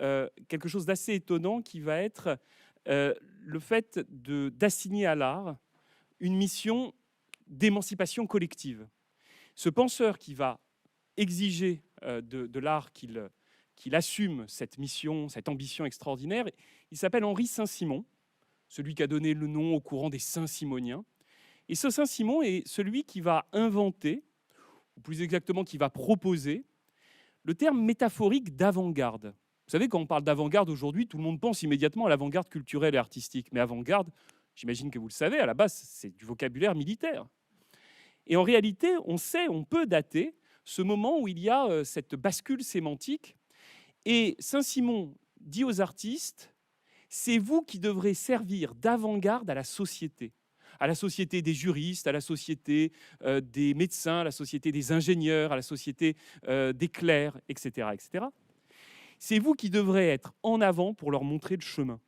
quelque chose d'assez étonnant qui va être le fait d'assigner à l'art une mission d'émancipation collective. Ce penseur qui va exiger de l'art qu'il assume cette mission, cette ambition extraordinaire, il s'appelle Henri Saint-Simon, celui qui a donné le nom au courant des Saint-Simoniens. Et ce Saint-Simon est celui qui va inventer, ou plus exactement qui va proposer, le terme métaphorique d'avant-garde. Vous savez, quand on parle d'avant-garde aujourd'hui, tout le monde pense immédiatement à l'avant-garde culturelle et artistique. Mais avant-garde, j'imagine que vous le savez, à la base, c'est du vocabulaire militaire. Et en réalité, on peut dater ce moment où il y a cette bascule sémantique. Et Saint-Simon dit aux artistes, c'est vous qui devrez servir d'avant-garde à la société des juristes, à la société des médecins, à la société des ingénieurs, à la société des clercs, etc., etc. C'est vous qui devrez être en avant pour leur montrer le chemin.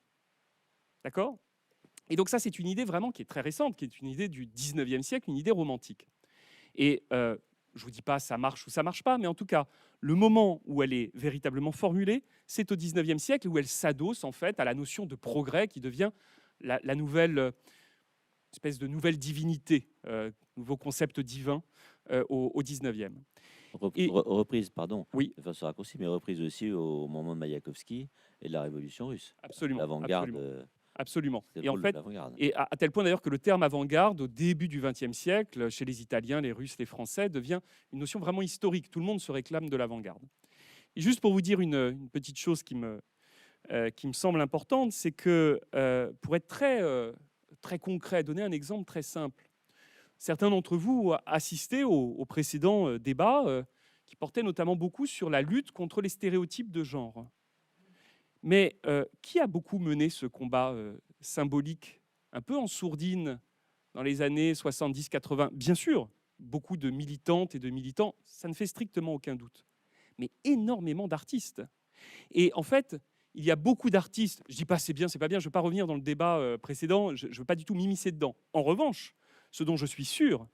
D'accord ? Et donc ça, c'est une idée vraiment qui est très récente, qui est une idée du 19e siècle, une idée romantique. Et je ne vous dis pas ça marche ou ça ne marche pas, mais en tout cas, le moment où elle est véritablement formulée, c'est au 19e siècle, où elle s'adosse en fait à la notion de progrès qui devient la nouvelle... espèce de nouvelle divinité, nouveau concept divin au 19e. Reprise, pardon, oui. Enfin, ce raccourci, mais reprise aussi au moment de Maïakovski et de la Révolution russe. Absolument. L'avant-garde. Absolument. Et en fait, et à tel point d'ailleurs que le terme avant-garde, au début du XXe siècle, chez les Italiens, les Russes, les Français, devient une notion vraiment historique. Tout le monde se réclame de l'avant-garde. Et juste pour vous dire une petite chose qui me semble importante, c'est que pour être très concret, donner un exemple très simple, certains d'entre vous assistaient au précédent débat qui portait notamment beaucoup sur la lutte contre les stéréotypes de genre. Mais qui a beaucoup mené ce combat symbolique, un peu en sourdine, dans les années 70-80? Bien sûr, beaucoup de militantes et de militants, ça ne fait strictement aucun doute, mais énormément d'artistes. Et en fait, il y a beaucoup d'artistes, je ne dis pas c'est bien, c'est pas bien, je ne veux pas revenir dans le débat précédent, je ne veux pas du tout m'immiscer dedans. En revanche, ce dont je suis sûr,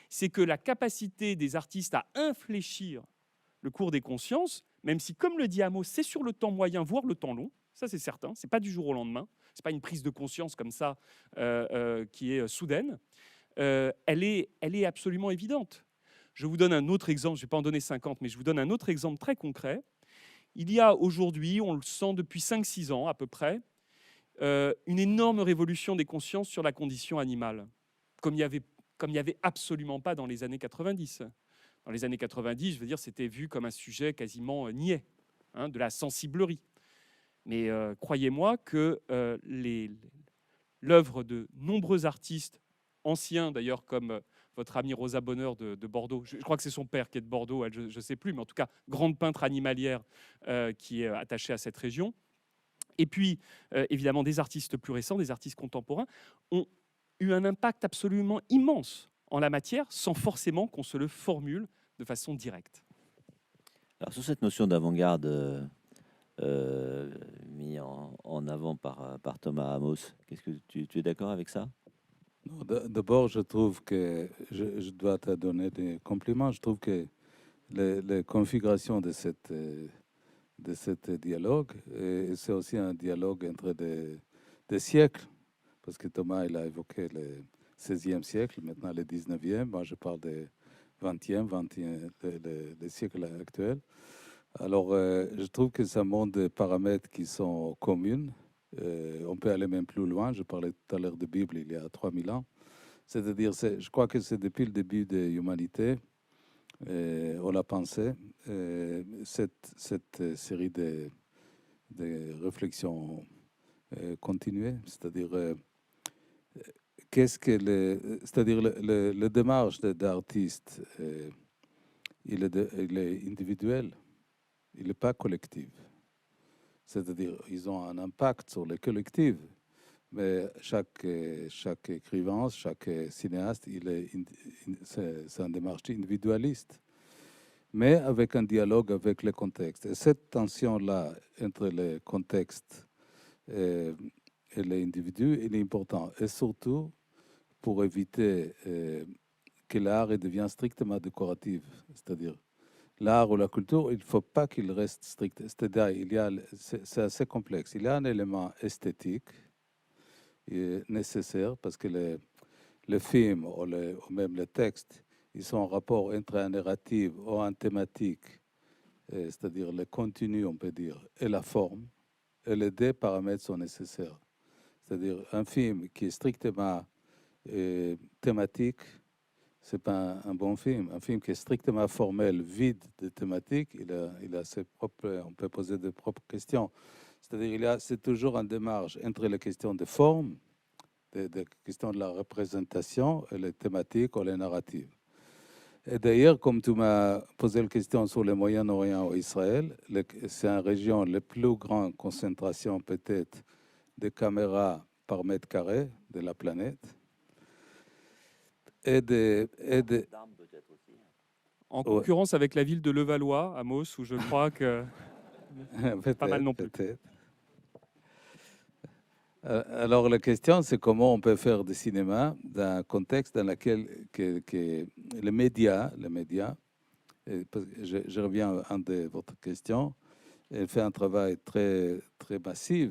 c'est que la capacité des artistes à infléchir le cours des consciences, même si, comme le dit Amos, c'est sur le temps moyen, voire le temps long, ça c'est certain, ce n'est pas du jour au lendemain, ce n'est pas une prise de conscience comme ça qui est soudaine, elle est absolument évidente. Je vous donne un autre exemple, je ne vais pas en donner 50, mais je vous donne un autre exemple très concret. Il y a aujourd'hui, on le sent depuis 5-6 ans à peu près, une énorme révolution des consciences sur la condition animale, comme il n'y avait absolument pas dans les années 90. Dans les années 90, je veux dire, c'était vu comme un sujet quasiment niais, hein, de la sensiblerie. Mais croyez-moi que l'œuvre de nombreux artistes anciens, d'ailleurs, comme votre amie Rosa Bonheur de Bordeaux, je crois que c'est son père qui est de Bordeaux, elle, je ne sais plus, mais en tout cas, grande peintre animalière qui est attachée à cette région. Et puis, évidemment, des artistes plus récents, des artistes contemporains, ont eu un impact absolument immense en la matière, sans forcément qu'on se le formule de façon directe. Alors, sur cette notion d'avant-garde mis en avant par Thomas Amos, qu'est-ce que tu es d'accord avec ça? Non, d'abord, je trouve que je dois te donner des compliments. Je trouve que les configurations de cette dialogue, et c'est aussi un dialogue entre des siècles, parce que Thomas il a évoqué le 16e siècle, maintenant le 19e, moi je parle du 20e, le siècle actuel. Alors, je trouve que ça montre des paramètres qui sont communs. On peut aller même plus loin. Je parlais tout à l'heure de Bible il y a 3000 ans. C'est-à-dire, je crois que c'est depuis le début de l'humanité, on l'a pensé, cette série de réflexions continuées, c'est-à-dire c'est-à-dire le démarche d'artiste, il est individuel, il n'est pas collectif. C'est-à-dire ils ont un impact sur le collectif, mais chaque écrivain, chaque cinéaste, c'est une démarche individualiste, mais avec un dialogue avec le contexte. Et cette tension-là entre le contexte et l'individu, il est important. Et surtout, pour éviter que l'art devienne strictement décoratif. C'est-à-dire, l'art ou la culture, il ne faut pas qu'il reste strict. C'est-à-dire, c'est assez complexe. Il y a un élément esthétique nécessaire parce que le film ou même le texte, ils sont en rapport entre un narratif ou un thématique, c'est-à-dire le contenu, on peut dire, et la forme. Et les deux paramètres sont nécessaires. C'est-à-dire un film qui est strictement thématique, ce n'est pas un bon film. Un film qui est strictement formel, vide de thématique, il a ses propres, on peut poser de propres questions. C'est-à-dire c'est toujours une démarche entre les questions de forme, des questions de la représentation, et les thématiques ou les narratives. Et d'ailleurs, comme tu m'as posé la question sur le Moyen-Orient ou Israël, c'est une région la plus grande concentration peut-être de caméras par mètre carré de la planète. En concurrence avec la ville de Levallois, Amos, où je crois que c'est pas mal non plus. Alors la question, c'est comment on peut faire du cinéma dans un contexte dans lequel les médias, je reviens à une de votre question, fait un travail très, très massif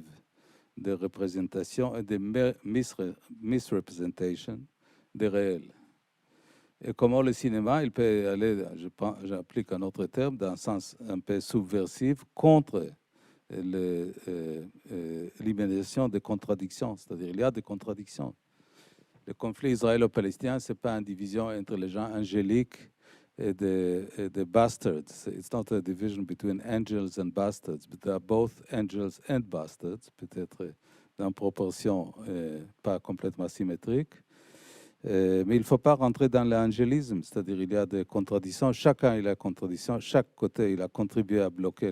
de représentation et de misrepresentation des réels. Et comment le cinéma, il peut aller, j'applique un autre terme, dans un sens un peu subversif contre l'élimination des contradictions. C'est-à-dire il y a des contradictions. Le conflit israélo-palestinien, ce n'est pas une division entre les gens angéliques the bastards. It's not a division between angels and bastards, but they are both angels and bastards, peut-être dans proportion pas complètement symétrique. Mais il ne faut pas rentrer dans l'angélisme, c'est-à-dire il y a des contradictions, chacun il a contradiction, chaque côté il a contribué à bloquer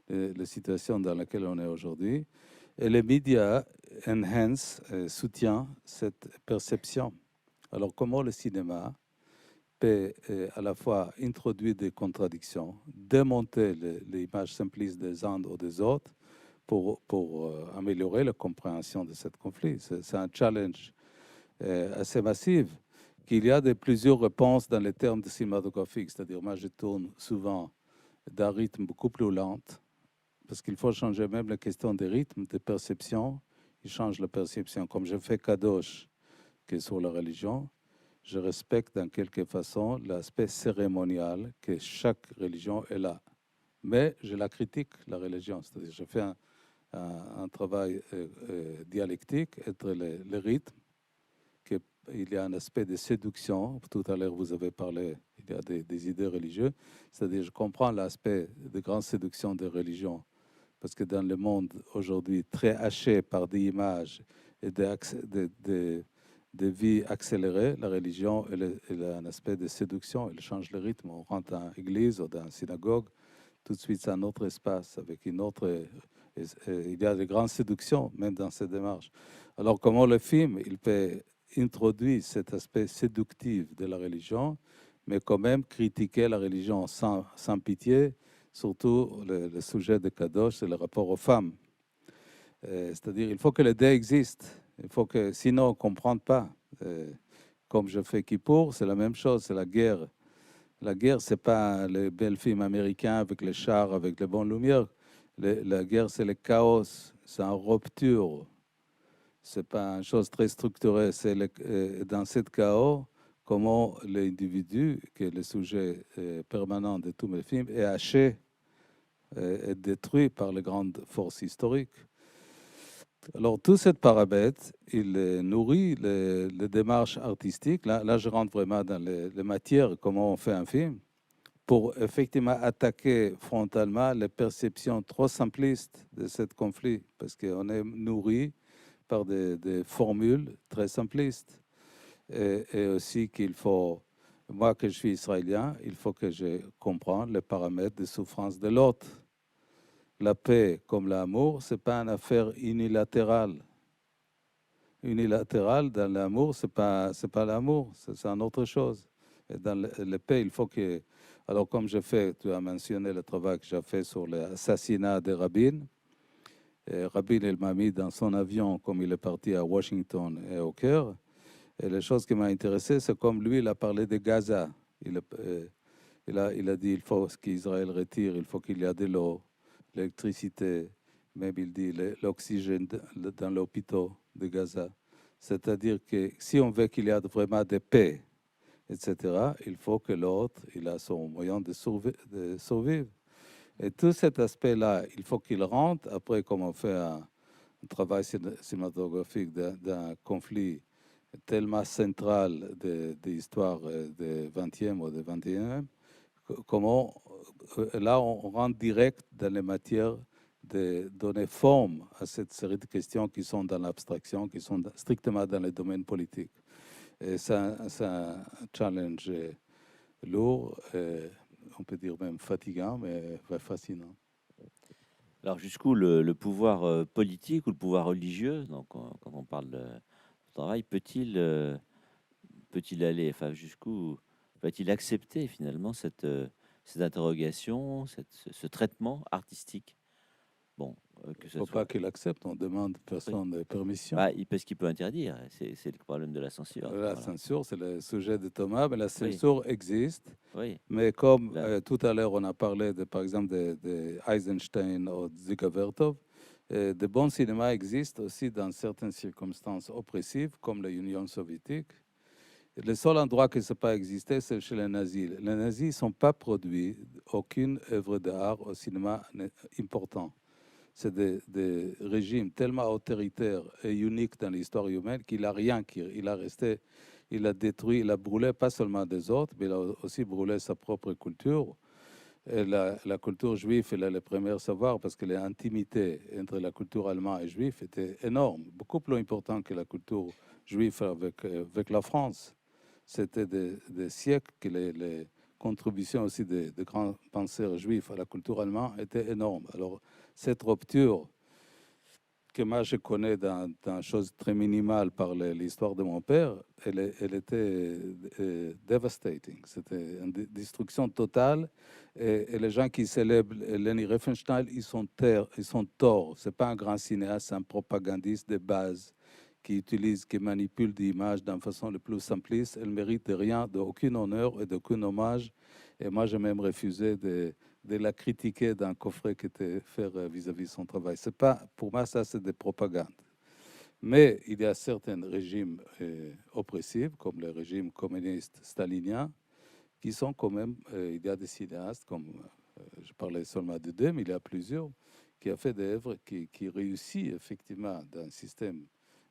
les situations dans lesquelles on est aujourd'hui. Et les médias enhance, soutient cette perception. Alors comment le cinéma peut à la fois introduire des contradictions, démonter l'image simpliste des uns ou des autres pour améliorer la compréhension de ce conflit. C'est un challenge assez massif, qu'il y a plusieurs réponses dans les termes de cinématographique. C'est-à-dire, moi, je tourne souvent d'un rythme beaucoup plus lent, parce qu'il faut changer même la question des rythmes, de perception. Il change la perception. Comme je fais Kadosh, qui est sur la religion, je respecte en quelque façon l'aspect cérémonial que chaque religion est là. Mais je la critique, la religion. C'est-à-dire, je fais un travail dialectique entre les rythmes. Il y a un aspect de séduction. Tout à l'heure, vous avez parlé, il y a des idées religieuses. C'est-à-dire, je comprends l'aspect de grande séduction des religions. Parce que dans le monde aujourd'hui très haché par des images et de vie accélérée, la religion elle a un aspect de séduction. Elle change le rythme. On rentre dans l'église ou dans la synagogue. Tout de suite, c'est un autre espace avec une autre... il y a de grandes séductions, même dans ces démarches. Alors, comment le film, il peut introduire cet aspect séductif de la religion, mais quand même critiquer la religion sans pitié, surtout le sujet de Kadosh, c'est le rapport aux femmes. C'est-à-dire, il faut que les deux existent. Il faut que, sinon, on ne comprend pas. Comme je fais Kippour, c'est la même chose, c'est la guerre. La guerre, ce n'est pas les belles films américains avec les chars, avec les bonnes lumières. La guerre, c'est le chaos, c'est une rupture. Ce n'est pas une chose très structurée. C'est dans ce chaos, comment l'individu, qui est le sujet permanent de tous mes films, est haché, est détruit par les grandes forces historiques. Alors, tout ce paramètre, il nourrit les démarches artistiques. Là, je rentre vraiment dans les matières, comment on fait un film, pour effectivement attaquer frontalement les perceptions trop simplistes de ce conflit, parce qu'on est nourri par des formules très simplistes. Et aussi qu'il faut, moi que je suis israélien, il faut que je comprenne les paramètres de souffrance de l'autre. La paix comme l'amour, ce n'est pas une affaire unilatérale. Unilatérale dans l'amour, ce n'est pas l'amour, c'est une autre chose. Et dans la paix, il faut que... Alors comme je fais, tu as mentionné le travail que j'ai fait sur l'assassinat de Rabin. Rabin, il m'a mis dans son avion comme il est parti à Washington et au Caire. Et la chose qui m'a intéressé, c'est comme lui, il a parlé de Gaza. Il a dit il faut qu'Israël retire, il faut qu'il y ait de l'eau, l'électricité, même il dit l'oxygène dans l'hôpital de Gaza. C'est-à-dire que si on veut qu'il y ait vraiment de paix, etc., il faut que l'autre il a son moyen de survivre. Et tout cet aspect-là, il faut qu'il rentre. Après, comme on fait un travail cinématographique d'un conflit tellement central de l'histoire du 20e ou du 21e, comment là on rentre direct dans les matières de donner forme à cette série de questions qui sont dans l'abstraction, qui sont strictement dans le domaine politique. Et c'est un challenge lourd, on peut dire même fatigant, mais fascinant. Alors jusqu'où le pouvoir politique ou le pouvoir religieux, donc quand on parle de travail, peut-il aller, enfin jusqu'où va-t-il accepter finalement cette interrogation, ce traitement artistique? Bon, que Il ce ne faut soit... pas qu'il accepte, on demande personne de permission. Parce qu'il peut interdire, c'est le problème de la censure. La censure, c'est le sujet de Thomas, mais la censure existe. Oui. Mais comme tout à l'heure, on a parlé, par exemple, de Eisenstein ou de Ziga-Vertov, de bons cinémas existent aussi dans certaines circonstances oppressives, comme l'Union soviétique. Et le seul endroit qui ne pas existé, c'est chez les nazis. Les nazis ne sont pas produits aucune œuvre d'art au cinéma important. c'est des régimes tellement autoritaires et uniques dans l'histoire humaine qu'il n'a rien, il a détruit, il a brûlé pas seulement des autres, mais il a aussi brûlé sa propre culture. Et la culture juive, elle a le premier savoir parce que l'intimité entre la culture allemande et juive était énorme, beaucoup plus important que la culture juive avec la France. C'était des siècles que les contributions aussi des grands penseurs juifs à la culture allemande étaient énormes. Alors, cette rupture que moi je connais dans chose très minimale par l'histoire de mon père, elle était devastating. C'était une destruction totale. Et les gens qui célèbrent Leni Riefenstahl, ils sont torts. Ce n'est pas un grand cinéaste, c'est un propagandiste de base qui manipule des images d'une façon la plus simpliste. Elle ne mérite de rien, d'aucun honneur et d'aucun hommage. Et moi, j'ai même refusé de la critiquer d'un coffret qui était fait vis-à-vis de son travail. C'est pas, pour moi, ça, c'est des propagandes. Mais il y a certains régimes oppressifs, comme le régime communiste stalinien, qui sont quand même, il y a des cinéastes, comme je parlais seulement de deux, mais il y a plusieurs, qui ont fait des œuvres qui réussissent effectivement dans un système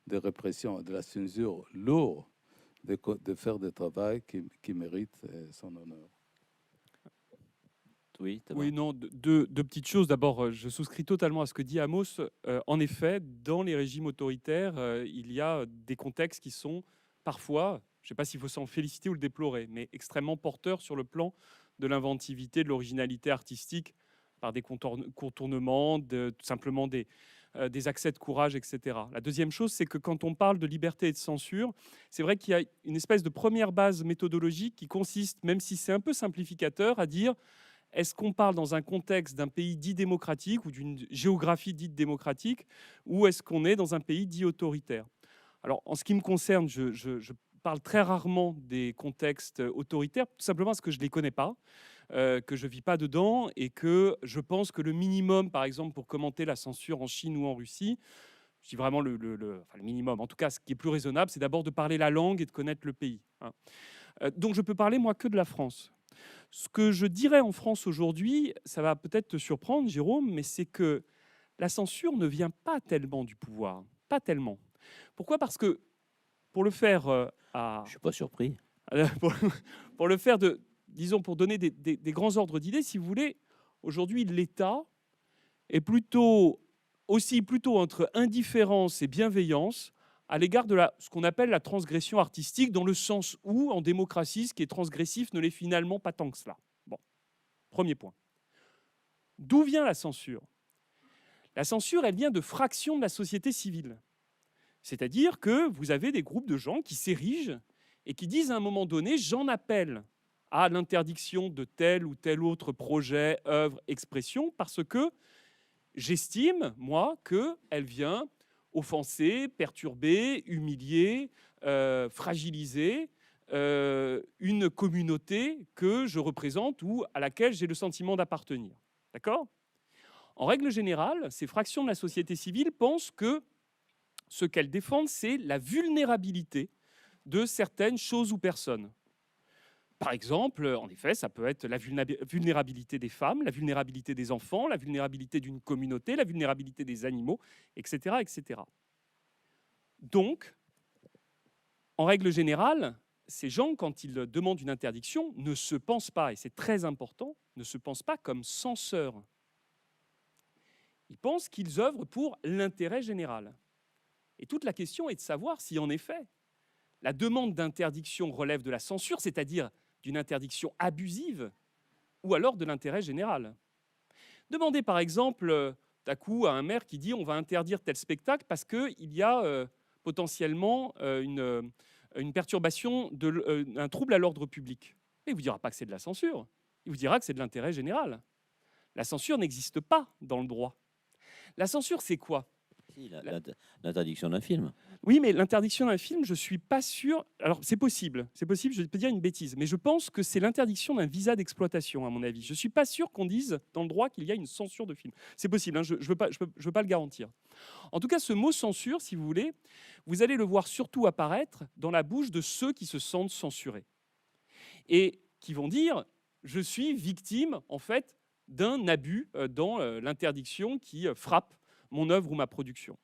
de répression et de la censure lourd de faire des travaux qui méritent son honneur. Oui, Oui, non, deux petites choses. D'abord, je souscris totalement à ce que dit Amos. En effet, dans les régimes autoritaires, il y a des contextes qui sont parfois, je ne sais pas s'il faut s'en féliciter ou le déplorer, mais extrêmement porteurs sur le plan de l'inventivité, de l'originalité artistique, par des contournements, tout simplement des accès de courage, etc. La deuxième chose, c'est que quand on parle de liberté et de censure, c'est vrai qu'il y a une espèce de première base méthodologique qui consiste, même si c'est un peu simplificateur, à dire: est-ce qu'on parle dans un contexte d'un pays dit démocratique ou d'une géographie dite démocratique, ou est-ce qu'on est dans un pays dit autoritaire? Alors, en ce qui me concerne, je parle très rarement des contextes autoritaires, tout simplement parce que je ne les connais pas, que je ne vis pas dedans, et que je pense que le minimum, par exemple, pour commenter la censure en Chine ou en Russie, je dis vraiment le minimum, en tout cas, ce qui est plus raisonnable, c'est d'abord de parler la langue et de connaître le pays, hein. Donc, je peux parler, moi, que de la France. Ce que je dirais en France aujourd'hui, ça va peut-être te surprendre, Jérôme, mais c'est que la censure ne vient pas tellement du pouvoir. Pas tellement. Pourquoi? Parce que pour le faire je ne suis pas surpris. pour, pour le faire disons, pour donner des grands ordres d'idées, si vous voulez, aujourd'hui, l'État est plutôt entre indifférence et bienveillance à l'égard de ce qu'on appelle la transgression artistique, dans le sens où, en démocratie, ce qui est transgressif ne l'est finalement pas tant que cela. Bon, premier point. D'où vient la censure? La censure, elle vient de fractions de la société civile. C'est-à-dire que vous avez des groupes de gens qui s'érigent et qui disent à un moment donné: j'en appelle à l'interdiction de tel ou tel autre projet, œuvre, expression, parce que j'estime, moi, qu'elle vient offenser, perturber, humilier, fragiliser une communauté que je représente ou à laquelle j'ai le sentiment d'appartenir. D'accord? En règle générale, ces fractions de la société civile pensent que ce qu'elles défendent, c'est la vulnérabilité de certaines choses ou personnes. Par exemple, en effet, ça peut être la vulnérabilité des femmes, la vulnérabilité des enfants, la vulnérabilité d'une communauté, la vulnérabilité des animaux, etc., etc. Donc, en règle générale, ces gens, quand ils demandent une interdiction, ne se pensent pas, et c'est très important, ne se pensent pas comme censeurs. Ils pensent qu'ils œuvrent pour l'intérêt général. Et toute la question est de savoir si, en effet, la demande d'interdiction relève de la censure, c'est-à-dire d'une interdiction abusive, ou alors de l'intérêt général. Demandez par exemple d'un coup à un maire qui dit: on va interdire tel spectacle parce qu'il y a potentiellement une perturbation, un trouble à l'ordre public. Et il ne vous dira pas que c'est de la censure, il vous dira que c'est de l'intérêt général. La censure n'existe pas dans le droit. La censure, c'est quoi? Si, l'interdiction d'un film. Oui, mais l'interdiction d'un film, je ne suis pas sûr. Alors, c'est possible, je peux dire une bêtise, mais je pense que c'est l'interdiction d'un visa d'exploitation, à mon avis. Je ne suis pas sûr qu'on dise dans le droit qu'il y a une censure de film. C'est possible, hein, je ne veux pas le garantir. En tout cas, ce mot censure, si vous voulez, vous allez le voir surtout apparaître dans la bouche de ceux qui se sentent censurés et qui vont dire: je suis victime, en fait, d'un abus dans l'interdiction qui frappe mon œuvre ou ma production.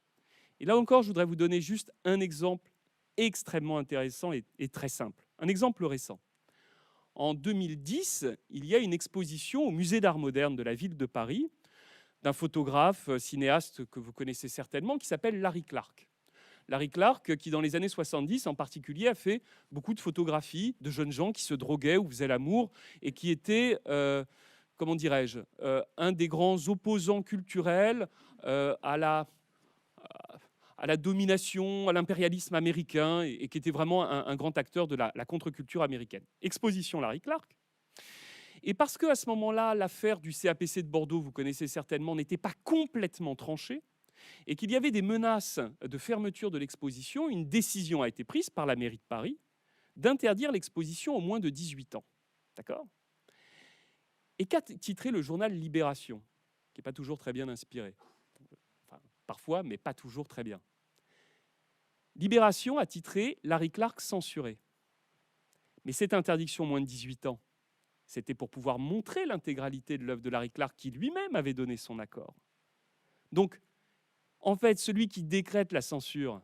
Et là encore, je voudrais vous donner juste un exemple extrêmement intéressant et très simple. Un exemple récent. En 2010, il y a une exposition au Musée d'Art moderne de la ville de Paris d'un photographe, cinéaste que vous connaissez certainement, qui s'appelle Larry Clark. Larry Clark, qui dans les années 70 en particulier, a fait beaucoup de photographies de jeunes gens qui se droguaient ou faisaient l'amour et qui étaient, comment dirais-je, un des grands opposants culturels à la domination, à l'impérialisme américain et qui était vraiment un grand acteur de la contre-culture américaine. Exposition Larry Clark. Et parce qu'à ce moment-là, l'affaire du CAPC de Bordeaux, vous connaissez certainement, n'était pas complètement tranchée, et qu'il y avait des menaces de fermeture de l'exposition, une décision a été prise par la mairie de Paris d'interdire l'exposition aux moins de 18 ans. D'accord ? Et qu'a titré le journal Libération, qui n'est pas toujours très bien inspiré. Enfin, parfois, mais pas toujours très bien. Libération a titré Larry Clark censuré. Mais cette interdiction aux moins de 18 ans, c'était pour pouvoir montrer l'intégralité de l'œuvre de Larry Clark, qui lui-même avait donné son accord. Donc, en fait, celui qui décrète la censure,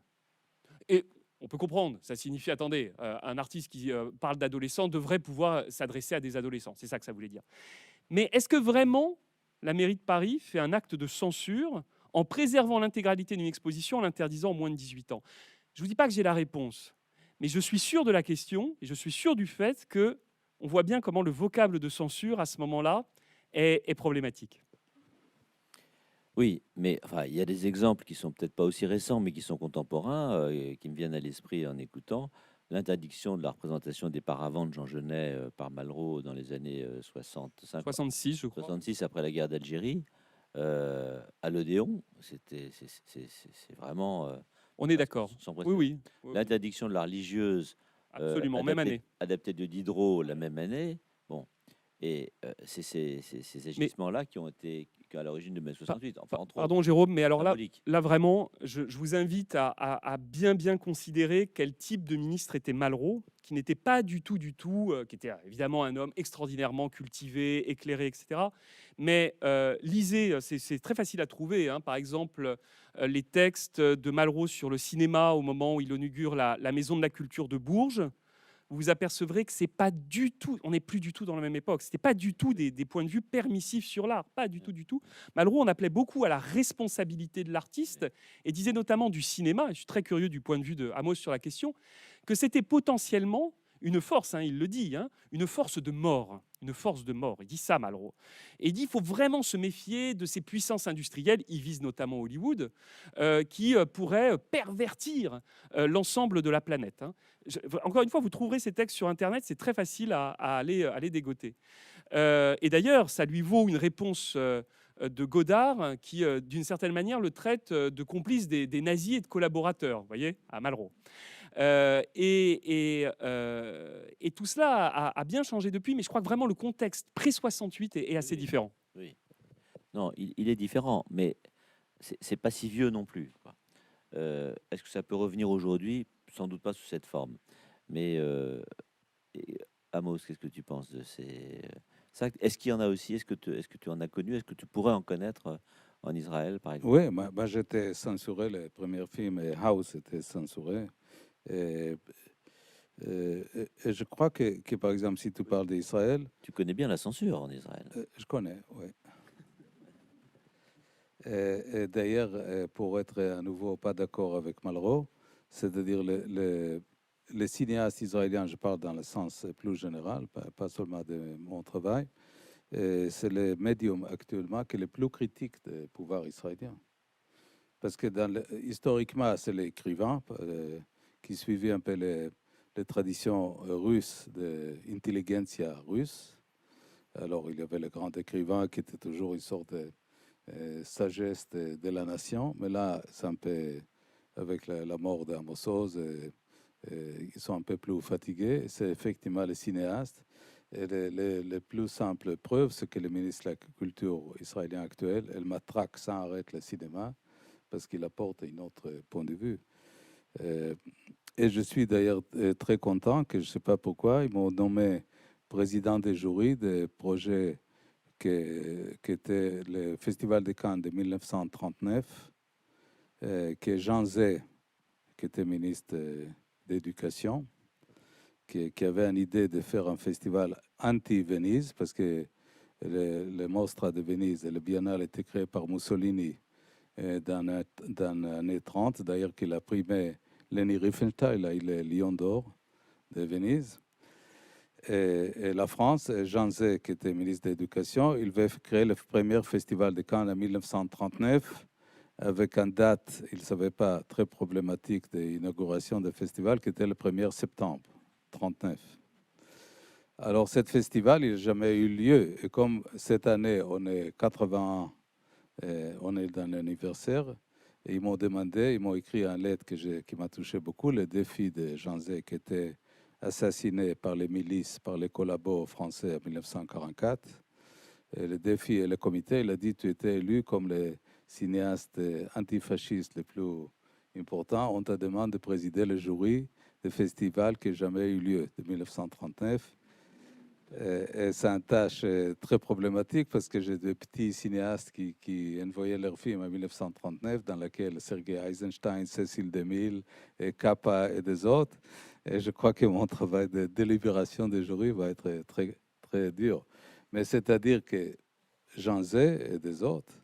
et on peut comprendre, ça signifie, attendez, un artiste qui parle d'adolescents devrait pouvoir s'adresser à des adolescents, c'est ça que ça voulait dire. Mais est-ce que vraiment la mairie de Paris fait un acte de censure en préservant l'intégralité d'une exposition en l'interdisant aux moins de 18 ans? Je ne vous dis pas que j'ai la réponse, mais je suis sûr de la question et je suis sûr du fait qu'on voit bien comment le vocable de censure, à ce moment-là, est problématique. Oui, mais enfin, il y a des exemples qui sont peut-être pas aussi récents, mais qui sont contemporains, et qui me viennent à l'esprit en écoutant. L'interdiction de la représentation des paravents de Jean Genet par Malraux dans les années 65, 66, je crois. 66 après la guerre d'Algérie, à l'Odéon, c'est vraiment On est d'accord. sans Oui, précédent. oui. Oui. L'interdiction de la religieuse, Absolument, même année. adaptée de Diderot la même année. Bon, et c'est ces agissements-là qui ont été à l'origine de mai 68. Enfin, entre Pardon, autres, Jérôme, mais alors symbolique. là vraiment, je vous invite à bien considérer quel type de ministre était Malraux, qui n'était pas du tout, qui était évidemment un homme extraordinairement cultivé, éclairé, etc. Mais lisez, c'est très facile à trouver. Hein. Par exemple, les textes de Malraux sur le cinéma au moment où il inaugure la Maison de la Culture de Bourges. Vous vous apercevrez que c'est pas du tout, on n'est plus du tout dans la même époque. C'était pas du tout des points de vue permissifs sur l'art, pas du tout. Malraux, on appelait beaucoup à la responsabilité de l'artiste et disait notamment du cinéma. Et je suis très curieux du point de vue de Amos sur la question, que c'était potentiellement une force, hein, il le dit, hein, une force de mort. Une force de mort. Il dit ça, Malraux. Et il dit qu'il faut vraiment se méfier de ces puissances industrielles, il vise notamment Hollywood, qui pourraient pervertir l'ensemble de la planète. Hein. Encore une fois, vous trouverez ces textes sur Internet, c'est très facile à aller dégoter. Et d'ailleurs, ça lui vaut une réponse de Godard, qui, d'une certaine manière, le traite de complice des nazis et de collaborateurs, vous voyez, à Malraux. Et tout cela a bien changé depuis, mais je crois que vraiment le contexte pré-68 est assez différent. Oui. Non, il est différent, mais c'est pas si vieux non plus, quoi. Est-ce que ça peut revenir aujourd'hui? Sans doute pas sous cette forme. Mais Amos, qu'est-ce que tu penses de ces ça? Est-ce qu'il y en a aussi? Est-ce que tu en as connu? Est-ce que tu pourrais en connaître en Israël, par exemple? Oui, moi j'étais censuré, le premier film, et House était censuré. Et, et je crois que, par exemple, si tu parles d'Israël, Tu connais bien la censure en Israël. je connais, oui. Et d'ailleurs, pour être à nouveau pas d'accord avec Malraux, c'est-à-dire les cinéastes israéliens, je parle dans le sens plus général, pas seulement de mon travail, c'est le médium actuellement qui est le plus critique du pouvoir israélien. Parce que historiquement, c'est l'écrivain qui suivait un peu les traditions russes, de l'intelligentsia russe. Alors, il y avait le grand écrivain qui était toujours une sorte de sagesse de la nation. Mais là, c'est un peu, avec la mort d'Amos Oz, ils sont un peu plus fatigués. C'est effectivement les cinéastes. Et les plus simples preuves, c'est que le ministre de la Culture israélien actuel, elle matraque sans arrêt le cinéma parce qu'il apporte un autre point de vue. Et je suis d'ailleurs très content que je ne sais pas pourquoi, ils m'ont nommé président des jurys des projets qui était le Festival de Cannes de 1939 qui est Jean Zay, qui était ministre d'éducation, qui avait une idée de faire un festival anti-Venise, parce que le Mostra de Venise et le Biennale était créé par Mussolini dans les années 30. D'ailleurs, qu'il a primé Leni Riefenstahl, il a eu le Lion d'Or de Venise. Et la France, Jean Zay, qui était ministre de l'Éducation, il veut créer le premier festival de Cannes en 1939, avec une date, il ne savait pas, très problématique d'inauguration du festival, qui était le 1er septembre 1939. Alors, ce festival, il n'a jamais eu lieu. Et comme cette année, on est 80 ans, on est dans l'anniversaire, et ils m'ont demandé, ils m'ont écrit une lettre qui m'a touché beaucoup, le défi de Jean Zay, qui était assassiné par les milices, par les collabos français en 1944. Et le défi et le comité, il a dit, tu étais élu comme le cinéaste antifasciste le plus important. On te demande de présider le jury du festival qui n'a jamais eu lieu, de 1939. Et c'est une tâche très problématique parce que j'ai des petits cinéastes qui envoyaient leurs films en 1939, dans lesquels Sergei Eisenstein, Cécile DeMille, et Capa et des autres. Et je crois que mon travail de délibération des jurys va être très, très dur. Mais c'est-à-dire que Jean Zay et des autres,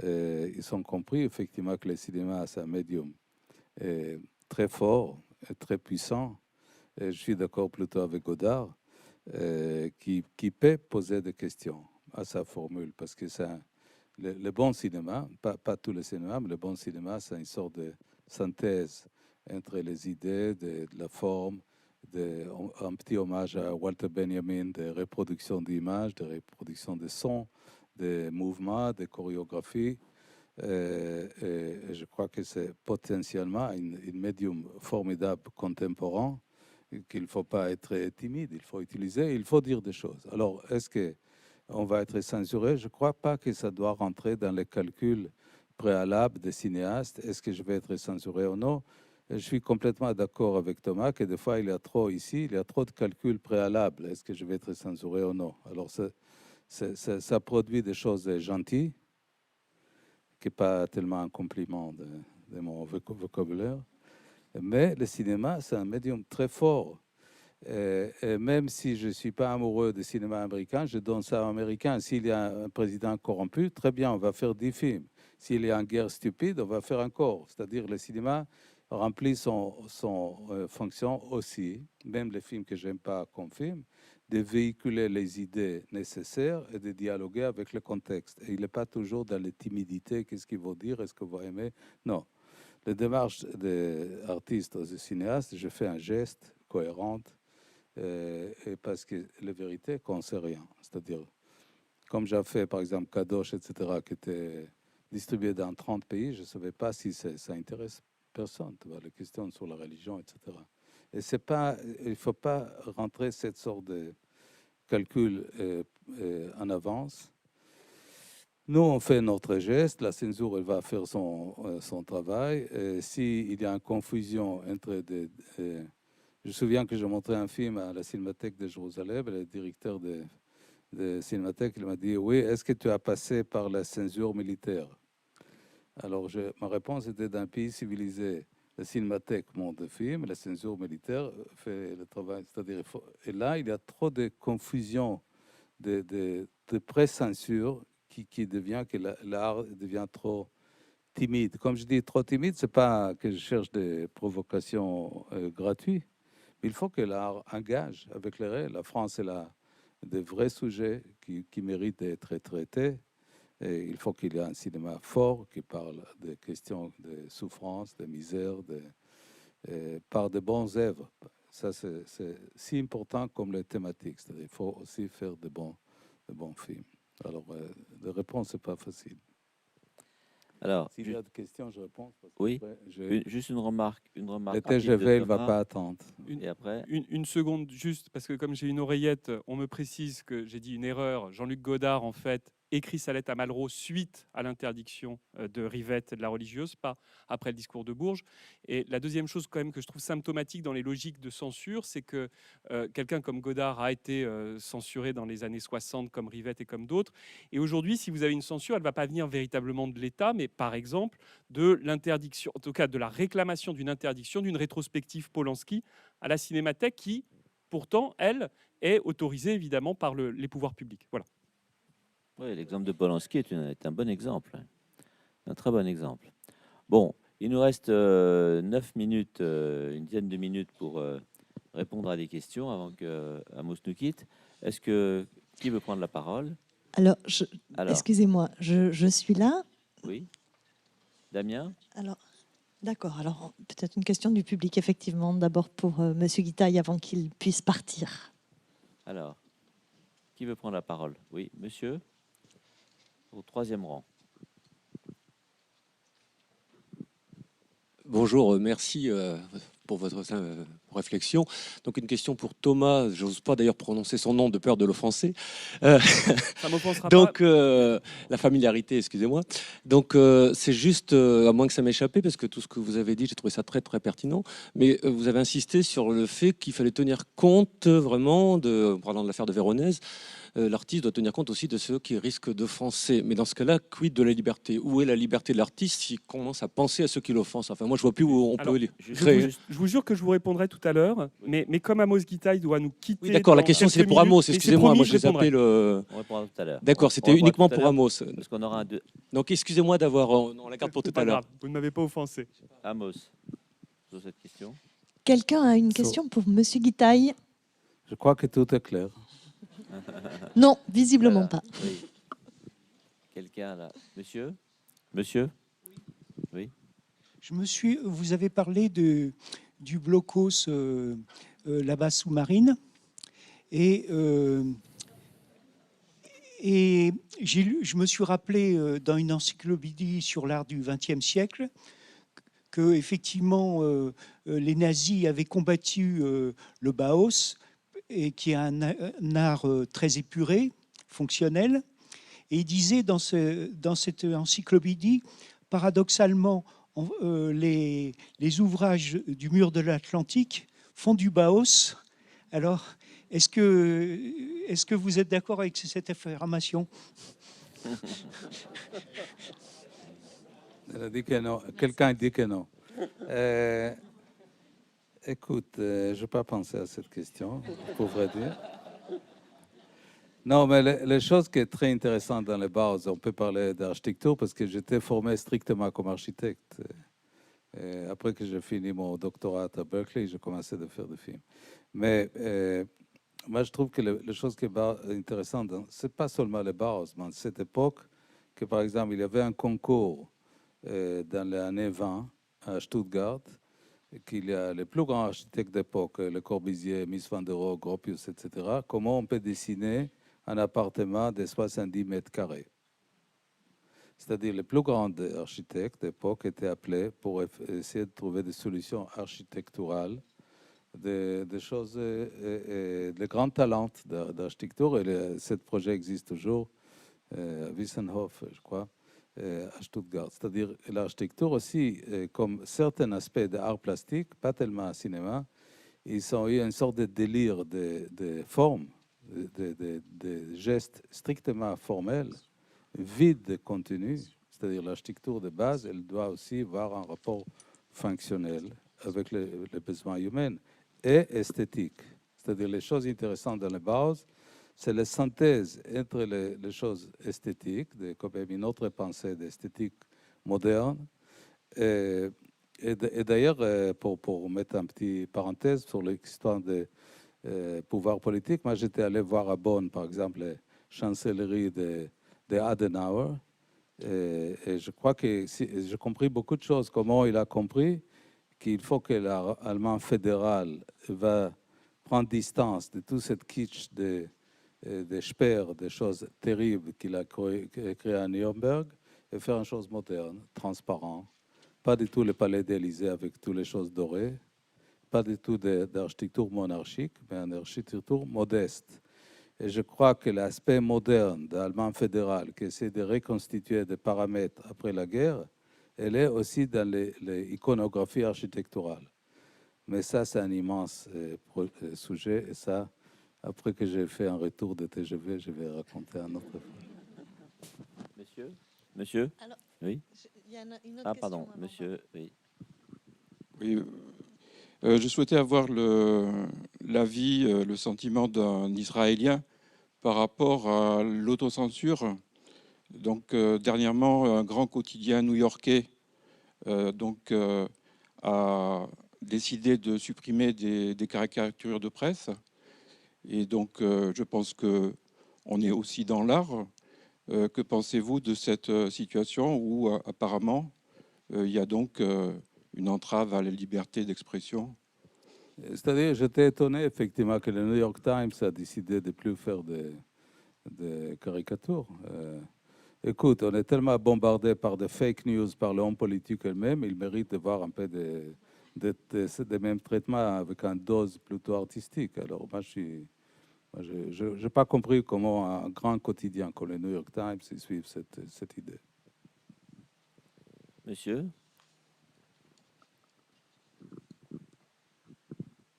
ils ont compris effectivement que le cinéma, c'est un médium très fort et très puissant. Et je suis d'accord plutôt avec Godard. Qui peut poser des questions à sa formule, parce que c'est le bon cinéma, pas tout le cinéma, mais le bon cinéma, c'est une sorte de synthèse entre les idées, de la forme, un petit hommage à Walter Benjamin, de reproduction d'images, de reproduction de sons, de mouvements, de chorégraphies. Et je crois que c'est potentiellement un médium formidable contemporain qu'il ne faut pas être timide, il faut utiliser, il faut dire des choses. Alors, est-ce qu'on va être censuré? Je ne crois pas que ça doit rentrer dans les calculs préalables des cinéastes. Est-ce que je vais être censuré ou non? Je suis complètement d'accord avec Thomas que des fois, il y a trop ici, il y a trop de calculs préalables. Est-ce que je vais être censuré ou non? Alors, ça produit des choses gentilles, qui n'est pas tellement un compliment de mon vocabulaire. Mais le cinéma, c'est un médium très fort. Et même si je ne suis pas amoureux du cinéma américain, je donne ça aux Américains. S'il y a un président corrompu, très bien, on va faire 10 films. S'il y a une guerre stupide, on va faire encore. C'est-à-dire le cinéma remplit son fonction aussi, même les films que je n'aime pas comme films, de véhiculer les idées nécessaires et de dialoguer avec le contexte. Et il n'est pas toujours dans la timidité, qu'est-ce qu'il va dire, est-ce qu'on va aimer. Non. La démarche des artistes aux cinéastes, je fais un geste cohérent, et parce que la vérité, qu'on ne sait rien. C'est-à-dire, comme j'ai fait par exemple Kadosh, etc., qui était distribué dans 30 pays, je ne savais pas si ça intéresse personne, tu vois, les questions sur la religion, etc. Et c'est pas, il ne faut pas rentrer cette sorte de calcul en avance. Nous, on fait notre geste, la censure, elle va faire son travail. S'il y a une confusion entre des... je me souviens que j'ai montré un film à la Cinémathèque de Jérusalem, le directeur de Cinémathèque, il m'a dit, oui, est-ce que tu as passé par la censure militaire? Alors, ma réponse était d'un pays civilisé. La Cinémathèque monte le film, la censure militaire fait le travail. C'est-à-dire, et là, il y a trop de confusion, de pré-censure, qui devient que l'art devient trop timide. Comme je dis, trop timide, c'est pas que je cherche des provocations gratuites, mais il faut que l'art engage avec les réels. La France est là des vrais sujets qui méritent d'être traités. Et il faut qu'il y ait un cinéma fort qui parle des questions de souffrance, de misère, par de bonnes œuvres. Ça, c'est si important comme les thématiques. C'est-à-dire, il faut aussi faire de bons films. Alors, la réponse n'est pas facile. Alors, s'il y a des questions, je réponds. Oui, juste une remarque. Le TGV, il ne va pas attendre. Et après une seconde, juste, parce que comme j'ai une oreillette, on me précise que j'ai dit une erreur. Jean-Luc Godard, en fait, écrit sa lettre à Malraux suite à l'interdiction de Rivette et de la religieuse, pas après le discours de Bourges. Et la deuxième chose quand même que je trouve symptomatique dans les logiques de censure, c'est que quelqu'un comme Godard a été censuré dans les années 60 comme Rivette et comme d'autres. Et aujourd'hui, si vous avez une censure, elle ne va pas venir véritablement de l'État, mais par exemple de l'interdiction, en tout cas de la réclamation d'une interdiction d'une rétrospective Polanski à la Cinémathèque qui, pourtant, elle, est autorisée évidemment par les pouvoirs publics. Voilà. Oui, l'exemple de Polanski est un bon exemple, hein. Un très bon exemple. Bon, il nous reste 9 minutes, une dizaine de minutes pour répondre à des questions avant que Amos nous quitte. Qui veut prendre la parole? Alors, Alors, excusez-moi, je suis là. oui, Damien? Alors, d'accord. Alors, peut-être une question du public, effectivement. D'abord pour Monsieur Guitaille, avant qu'il puisse partir. Alors, qui veut prendre la parole? Oui, monsieur, au troisième rang. Bonjour, merci pour votre réflexion. Donc une question pour Thomas, j'ose pas d'ailleurs prononcer son nom de peur de l'offenser. Ça m'offensera Donc pas. la familiarité, excusez-moi. Donc c'est juste, à moins que ça m'échappe, parce que tout ce que vous avez dit, j'ai trouvé ça très très pertinent, mais vous avez insisté sur le fait qu'il fallait tenir compte vraiment, en parlant de l'affaire de Véronèse, l'artiste doit tenir compte aussi de ceux qui risquent d'offenser. Mais dans ce cas-là, quid de la liberté? Où est la liberté de l'artiste s'il commence à penser à ceux qui l'offensent? Enfin, moi, je vois plus où on Alors, peut je vous jure que je vous répondrai tout à l'heure, mais comme Amos Guitaille doit nous quitter. Oui, d'accord, la dans question quelques c'était pour minutes, Amos, et c'est excusez-moi, promis, moi je je les répondrai. appelle... On répondra tout à l'heure. D'accord, On c'était répondra uniquement tout à pour l'heure, Amos. parce qu'on aura deux. Donc excusez-moi d'avoir... on la garde pour C'est tout pas à l'heure. grave, vous ne m'avez pas offensé. Amos, sur cette question. Quelqu'un a une question pour Monsieur Guitaille? Je crois que tout est clair. Non, visiblement Voilà, pas. oui. Quelqu'un là? Monsieur? Monsieur? Oui. Vous avez parlé du blocos, la base sous-marine, et je me suis rappelé dans une encyclopédie sur l'art du XXe siècle que effectivement les nazis avaient combattu le Bauhaus, et qui est un art très épuré, fonctionnel. Et il disait dans cette encyclopédie, paradoxalement, les ouvrages du mur de l'Atlantique font du Bauhaus. Alors, est-ce que vous êtes d'accord avec cette affirmation? Elle a dit que non. Quelqu'un dit que non. Écoute, je n'ai pas pensé à cette question, pour vrai dire. Non, mais les choses qui est très intéressante dans les bases, on peut parler d'architecture parce que j'étais formé strictement comme architecte. Et après que j'ai fini mon doctorat à Berkeley, j'ai commencé à faire des films. Mais moi, je trouve que les choses qui sont intéressantes, ce n'est pas seulement les bases, mais à cette époque, que par exemple, il y avait un concours dans les années 20 à Stuttgart, qu'il y a les plus grands architectes d'époque, Le Corbusier, Mies van der Rohe, Gropius, etc., comment on peut dessiner un appartement de 70 mètres carrés. C'est-à-dire les plus grands architectes d'époque étaient appelés pour essayer de trouver des solutions architecturales, des choses, des grands talents d'architecture. Et ce projet existe toujours à Wissenhof, je crois, à Stuttgart. C'est-à-dire l'architecture aussi, comme certains aspects de art plastique, pas tellement à cinéma, ils ont eu une sorte de délire de forme, de gestes strictement formels, vide de contenu. C'est-à-dire l'architecture de base, elle doit aussi avoir un rapport fonctionnel avec les besoins humains et esthétique. C'est-à-dire les choses intéressantes dans les bases, c'est la synthèse entre les choses esthétiques, comme une autre pensée d'esthétique moderne. Et d'ailleurs, pour mettre un petit parenthèse sur l'histoire des pouvoirs politiques, moi j'étais allé voir à Bonn, par exemple, la chancellerie de Adenauer. Et je crois que j'ai compris beaucoup de choses. Comment il a compris qu'il faut que l'Allemagne fédérale va prendre distance de tout cette kitsch des Speer, des choses terribles qu'il a créées à Nuremberg, et faire une chose moderne, transparente. Pas du tout le palais d'Élysée avec toutes les choses dorées, pas du tout d'architecture monarchique, mais une architecture modeste. Et je crois que l'aspect moderne de l'Allemagne fédérale, qui essaie de reconstituer des paramètres après la guerre, elle est aussi dans l'iconographie architecturale. Mais ça, c'est un immense sujet. Et ça, après que j'ai fait un retour de TGV, je vais raconter un autre fois. Monsieur Alors, oui. Il y a une autre Ah, question pardon, avant. monsieur. Oui. Oui, je souhaitais avoir l'avis, le sentiment d'un Israélien par rapport à l'autocensure. Donc, dernièrement, un grand quotidien new-yorkais a décidé de supprimer des caricatures de presse. Et donc, je pense qu'on est aussi dans l'art. Que pensez-vous de cette situation où apparemment il y a donc une entrave à la liberté d'expression? C'est-à-dire, j'étais étonné effectivement que le New York Times a décidé de ne plus faire des caricatures. Écoute, on est tellement bombardé par des fake news, par le homme politique eux-mêmes, il mérite de voir un peu des mêmes traitements avec une dose plutôt artistique. Alors, moi, je n'ai pas compris comment un grand quotidien comme le New York Times suive cette idée. Monsieur.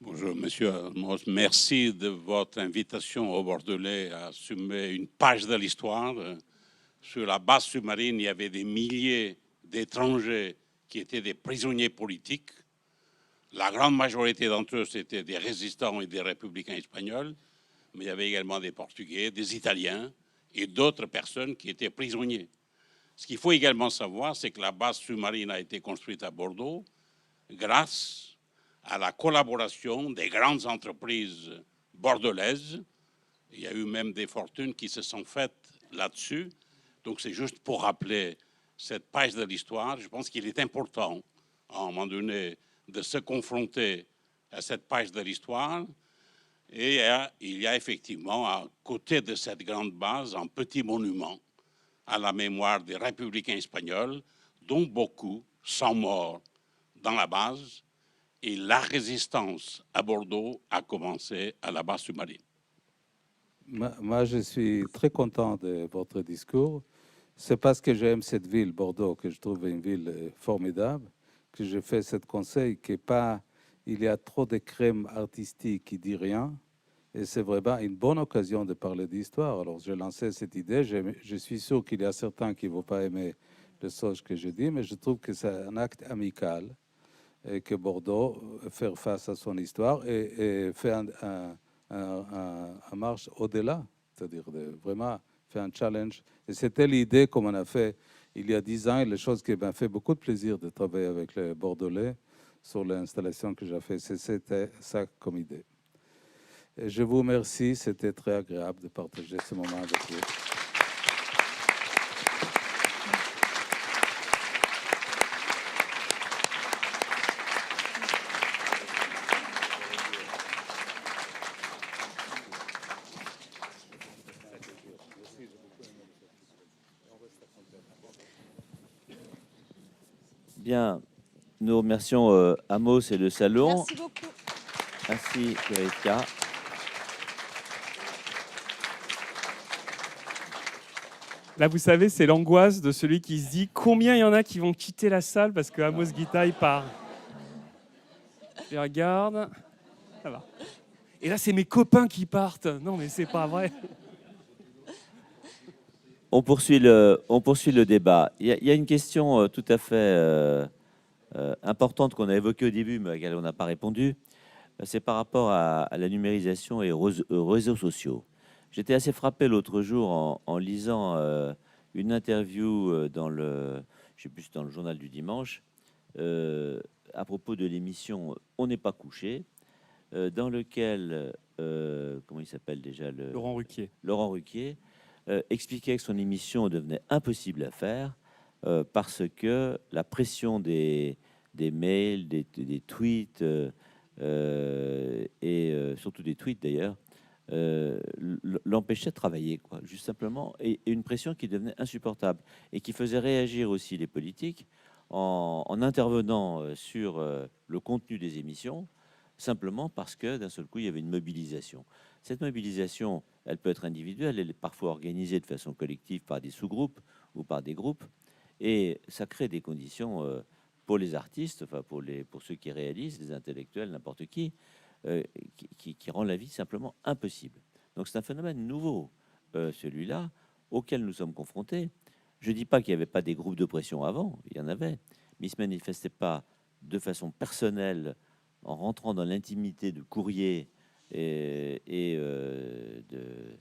Bonjour, Monsieur Almos. Merci de votre invitation au Bordelais à assumer une page de l'histoire. Sur la base sous-marine, il y avait des milliers d'étrangers qui étaient des prisonniers politiques. La grande majorité d'entre eux, c'était des résistants et des républicains espagnols, mais il y avait également des Portugais, des Italiens et d'autres personnes qui étaient prisonniers. Ce qu'il faut également savoir, c'est que la base sous-marine a été construite à Bordeaux grâce à la collaboration des grandes entreprises bordelaises. Il y a eu même des fortunes qui se sont faites là-dessus. Donc c'est juste pour rappeler cette page de l'histoire. Je pense qu'il est important, à un moment donné, de se confronter à cette page de l'histoire. Et il y a effectivement, à côté de cette grande base, un petit monument à la mémoire des républicains espagnols, dont beaucoup sont morts dans la base. Et la résistance à Bordeaux a commencé à la base sous-marine. Moi, je suis très content de votre discours. C'est parce que j'aime cette ville, Bordeaux, que je trouve une ville formidable, que je fais ce conseil il y a trop de crème artistique qui dit rien. Et c'est vraiment une bonne occasion de parler d'histoire. Alors, j'ai lancé cette idée. Je suis sûr qu'il y a certains qui ne vont pas aimer le sens que je dis, mais je trouve que c'est un acte amical et que Bordeaux fait face à son histoire et fait un marche au-delà, c'est-à-dire vraiment faire un challenge. Et c'était l'idée comme on a fait il y a 10 ans, et les choses qui m'ont fait beaucoup de plaisir de travailler avec les Bordelais sur l'installation que j'ai faite. C'était ça comme idée. Et je vous remercie, c'était très agréable de partager ce moment avec vous. Bien, nous remercions Amos et le salon. Merci beaucoup. Ainsi qu'Erika. Là, vous savez, c'est l'angoisse de celui qui se dit combien il y en a qui vont quitter la salle parce que Amos Guitaï part. Je regarde. Ça va. Et là, c'est mes copains qui partent. Non, mais c'est pas vrai. On poursuit le débat. Il y a une question tout à fait importante qu'on a évoquée au début, mais à laquelle on n'a pas répondu. C'est par rapport à la numérisation et aux réseaux sociaux. J'étais assez frappé l'autre jour en lisant une interview dans le journal du dimanche à propos de l'émission On n'est pas couché, dans lequel, comment il s'appelle déjà Laurent Ruquier. Laurent Ruquier expliquait que son émission devenait impossible à faire parce que la pression des mails, des tweets et surtout des tweets d'ailleurs l'empêchait de travailler, quoi, juste simplement, et une pression qui devenait insupportable et qui faisait réagir aussi les politiques en intervenant sur le contenu des émissions simplement parce que d'un seul coup, il y avait une mobilisation. Cette mobilisation, elle peut être individuelle, elle est parfois organisée de façon collective par des sous-groupes ou par des groupes, et ça crée des conditions pour les artistes, enfin pour ceux qui réalisent, les intellectuels, n'importe qui, qui rend la vie simplement impossible. Donc c'est un phénomène nouveau, celui-là, auquel nous sommes confrontés. Je ne dis pas qu'il n'y avait pas des groupes de pression avant, il y en avait, mais ils ne se manifestaient pas de façon personnelle, en rentrant dans l'intimité du courrier et de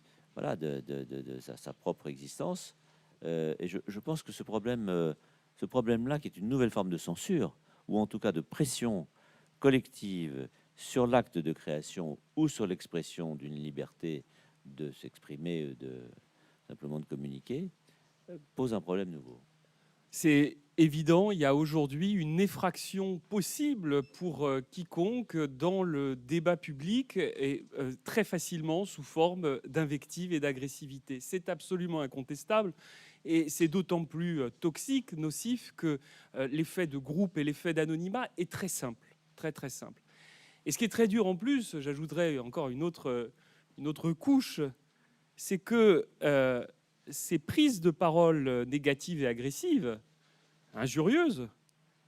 sa propre existence. Et je pense que ce problème-là, qui est une nouvelle forme de censure, ou en tout cas de pression collective sur l'acte de création ou sur l'expression d'une liberté de s'exprimer, simplement de communiquer, pose un problème nouveau. C'est évident, il y a aujourd'hui une effraction possible pour quiconque dans le débat public et très facilement sous forme d'invective et d'agressivité. C'est absolument incontestable et c'est d'autant plus toxique, nocif, que l'effet de groupe et l'effet d'anonymat est très simple, très très simple. Et ce qui est très dur en plus, j'ajouterais encore une autre couche, c'est que ces prises de parole négatives et agressives, injurieuses,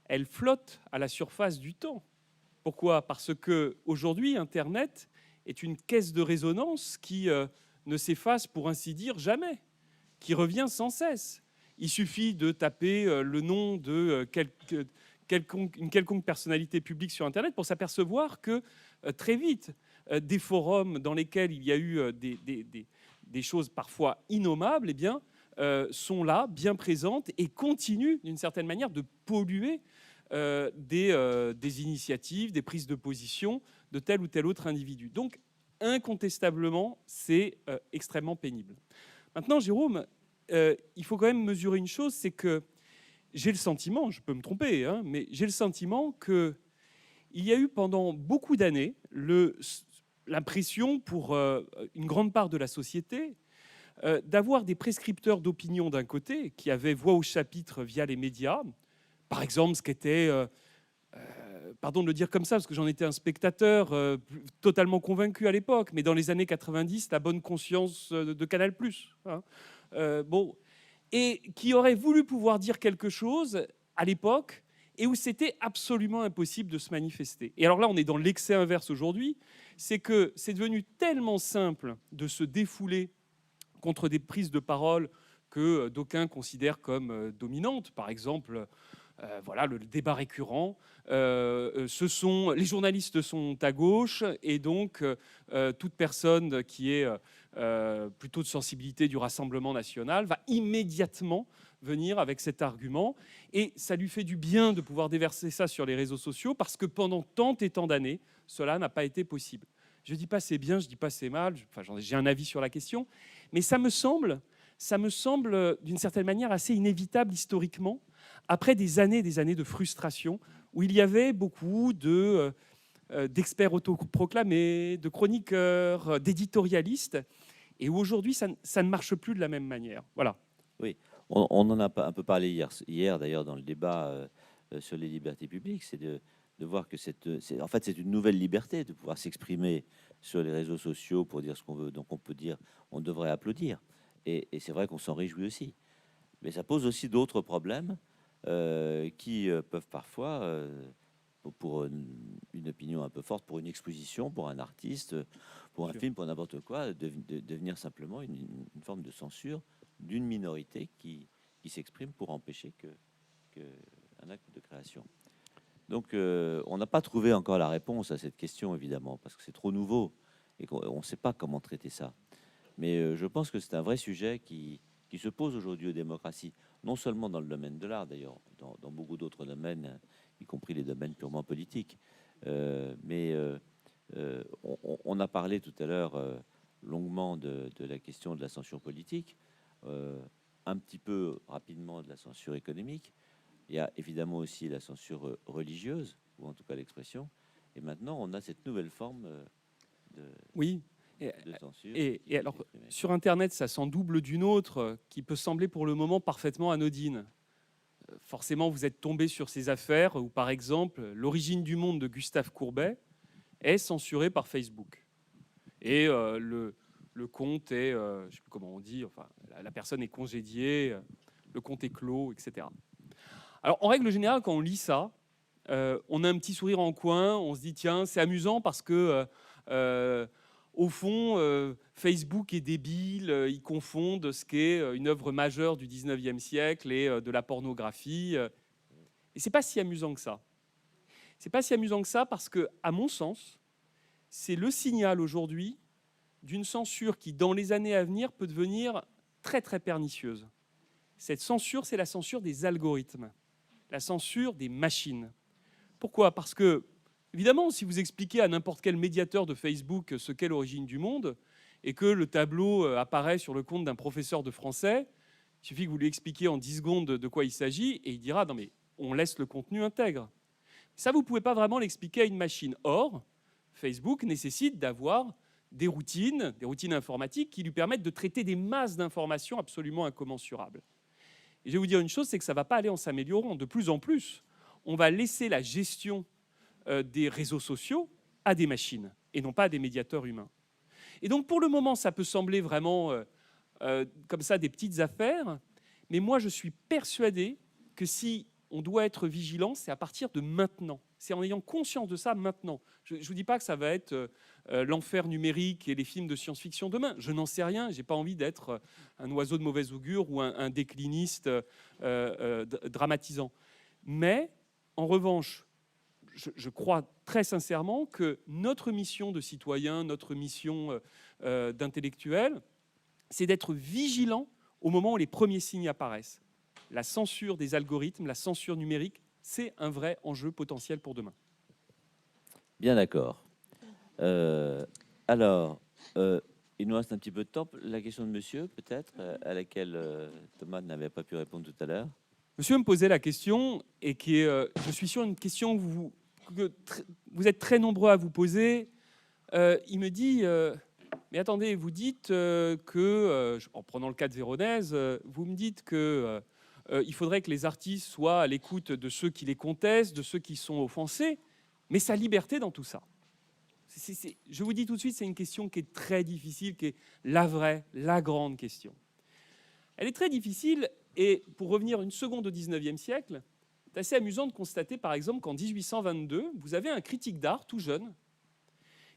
elles flottent à la surface du temps. Pourquoi ? Parce que aujourd'hui, Internet est une caisse de résonance qui ne s'efface, pour ainsi dire, jamais, qui revient sans cesse. Il suffit de taper le nom de une quelconque personnalité publique sur Internet pour s'apercevoir que très vite, des forums dans lesquels il y a eu des choses parfois innommables, eh bien, sont là, bien présentes, et continuent d'une certaine manière de polluer des initiatives, des prises de position de tel ou tel autre individu. Donc, incontestablement, c'est extrêmement pénible. Maintenant, Jérôme, il faut quand même mesurer une chose, c'est que j'ai le sentiment, je peux me tromper, hein, mais j'ai le sentiment qu'il y a eu pendant beaucoup d'années l'impression pour une grande part de la société d'avoir des prescripteurs d'opinion d'un côté qui avaient voix au chapitre via les médias, par exemple ce qu'était, pardon de le dire comme ça parce que j'en étais un spectateur totalement convaincu à l'époque, mais dans les années 90, la bonne conscience de Canal+. Hein, bon, et qui aurait voulu pouvoir dire quelque chose à l'époque et où c'était absolument impossible de se manifester. Et alors là, on est dans l'excès inverse aujourd'hui, c'est que c'est devenu tellement simple de se défouler contre des prises de parole que d'aucuns considèrent comme dominantes. Par exemple, voilà, le débat récurrent, les journalistes sont à gauche, et donc toute personne qui est plutôt de sensibilité du Rassemblement national va immédiatement venir avec cet argument, et ça lui fait du bien de pouvoir déverser ça sur les réseaux sociaux, parce que pendant tant et tant d'années, cela n'a pas été possible. Je ne dis pas c'est bien, je ne dis pas c'est mal, j'ai un avis sur la question, mais ça me semble d'une certaine manière assez inévitable historiquement, après des années de frustration, où il y avait beaucoup d'experts autoproclamés, de chroniqueurs, d'éditorialistes, et où aujourd'hui ça ne marche plus de la même manière. Voilà. Oui, on en a un peu parlé hier d'ailleurs dans le débat sur les libertés publiques, c'est de voir que c'est une nouvelle liberté de pouvoir s'exprimer sur les réseaux sociaux pour dire ce qu'on veut. Donc on peut dire, on devrait applaudir. Et c'est vrai qu'on s'en réjouit aussi. Mais ça pose aussi d'autres problèmes qui peuvent parfois, pour une opinion un peu forte, pour une exposition, pour un artiste, pour un film, pour n'importe quoi, devenir simplement une forme de censure d'une minorité qui s'exprime pour empêcher un acte de création. Donc on n'a pas trouvé encore la réponse à cette question, évidemment, parce que c'est trop nouveau et qu'on ne sait pas comment traiter ça. Mais je pense que c'est un vrai sujet qui se pose aujourd'hui aux démocraties, non seulement dans le domaine de l'art, d'ailleurs, dans beaucoup d'autres domaines, y compris les domaines purement politiques. On a parlé tout à l'heure longuement de la question de la censure politique, un petit peu rapidement de la censure économique. Il y a évidemment aussi la censure religieuse, ou en tout cas l'expression. Et maintenant, on a cette nouvelle forme oui. de censure. Et alors, sur Internet, ça s'en double d'une autre qui peut sembler pour le moment parfaitement anodine. Forcément, vous êtes tombé sur ces affaires où, par exemple, L'origine du monde de Gustave Courbet est censuré par Facebook. Et le compte est, je ne sais plus comment on dit, enfin, la personne est congédiée, le compte est clos, etc. Alors, en règle générale, quand on lit ça, on a un petit sourire en coin, on se dit, tiens, c'est amusant parce que, au fond, Facebook est débile, ils confondent ce qu'est une œuvre majeure du 19e siècle et de la pornographie. Et c'est pas si amusant que ça. C'est pas si amusant que ça parce que, à mon sens, c'est le signal aujourd'hui d'une censure qui, dans les années à venir, peut devenir très, très pernicieuse. Cette censure, c'est la censure des algorithmes, la censure des machines. Pourquoi ? Parce que, évidemment, si vous expliquez à n'importe quel médiateur de Facebook ce qu'est l'origine du monde, et que le tableau apparaît sur le compte d'un professeur de français, il suffit que vous lui expliquiez en 10 secondes de quoi il s'agit, et il dira « non mais on laisse le contenu intègre ». Ça, vous ne pouvez pas vraiment l'expliquer à une machine. Or, Facebook nécessite d'avoir des routines informatiques qui lui permettent de traiter des masses d'informations absolument incommensurables. Et je vais vous dire une chose, c'est que ça ne va pas aller en s'améliorant. De plus en plus, on va laisser la gestion des réseaux sociaux à des machines et non pas à des médiateurs humains. Et donc, pour le moment, ça peut sembler vraiment comme ça des petites affaires, mais moi, je suis persuadé que si on doit être vigilant, c'est à partir de maintenant. C'est en ayant conscience de ça maintenant. Je ne vous dis pas que ça va être l'enfer numérique et les films de science-fiction demain. Je n'en sais rien. Je n'ai pas envie d'être un oiseau de mauvais augure ou un décliniste dramatisant. Mais, en revanche, je crois très sincèrement que notre mission de citoyen, notre mission d'intellectuel, c'est d'être vigilant au moment où les premiers signes apparaissent. La censure des algorithmes, la censure numérique, c'est un vrai enjeu potentiel pour demain. Bien d'accord. Alors, il nous reste un petit peu de temps. La question de monsieur, peut-être, à laquelle Thomas n'avait pas pu répondre tout à l'heure. Monsieur me posait la question, et qui est, je suis sûr, une question que vous êtes très nombreux à vous poser. Il me dit, mais attendez, vous dites que, en prenant le cas de Véronèse, vous me dites que il faudrait que les artistes soient à l'écoute de ceux qui les contestent, de ceux qui sont offensés, mais sa liberté dans tout ça. Je vous dis tout de suite, c'est une question qui est très difficile, qui est la vraie, la grande question. Elle est très difficile, et pour revenir une seconde au 19e siècle, c'est assez amusant de constater, par exemple, qu'en 1822, vous avez un critique d'art tout jeune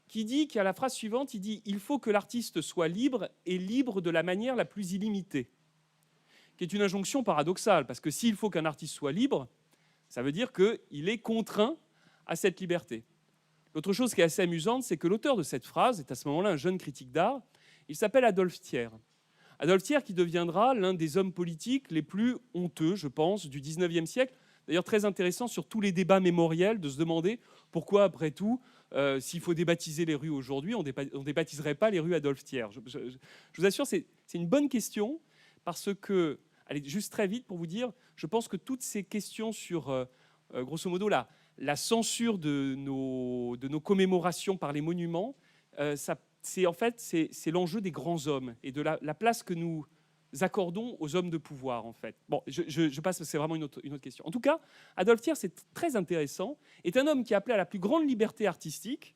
qui dit, qui a la phrase suivante, il dit « Il faut que l'artiste soit libre et libre de la manière la plus illimitée », qui est une injonction paradoxale, parce que s'il faut qu'un artiste soit libre, ça veut dire qu'il est contraint à cette liberté. L'autre chose qui est assez amusante, c'est que l'auteur de cette phrase est à ce moment-là un jeune critique d'art, il s'appelle Adolphe Thiers. Adolphe Thiers qui deviendra l'un des hommes politiques les plus honteux, je pense, du 19e siècle. D'ailleurs, très intéressant sur tous les débats mémoriels de se demander pourquoi, après tout, s'il faut débaptiser les rues aujourd'hui, on ne débaptiserait pas les rues Adolphe Thiers. Je vous assure, c'est une bonne question, parce que, allez, juste très vite pour vous dire, je pense que toutes ces questions sur, grosso modo, la censure de nos commémorations par les monuments, c'est l'enjeu des grands hommes et de la place que nous accordons aux hommes de pouvoir, en fait. Bon, je passe, c'est vraiment une autre question. En tout cas, Adolphe Thiers, c'est très intéressant, est un homme qui appelait à la plus grande liberté artistique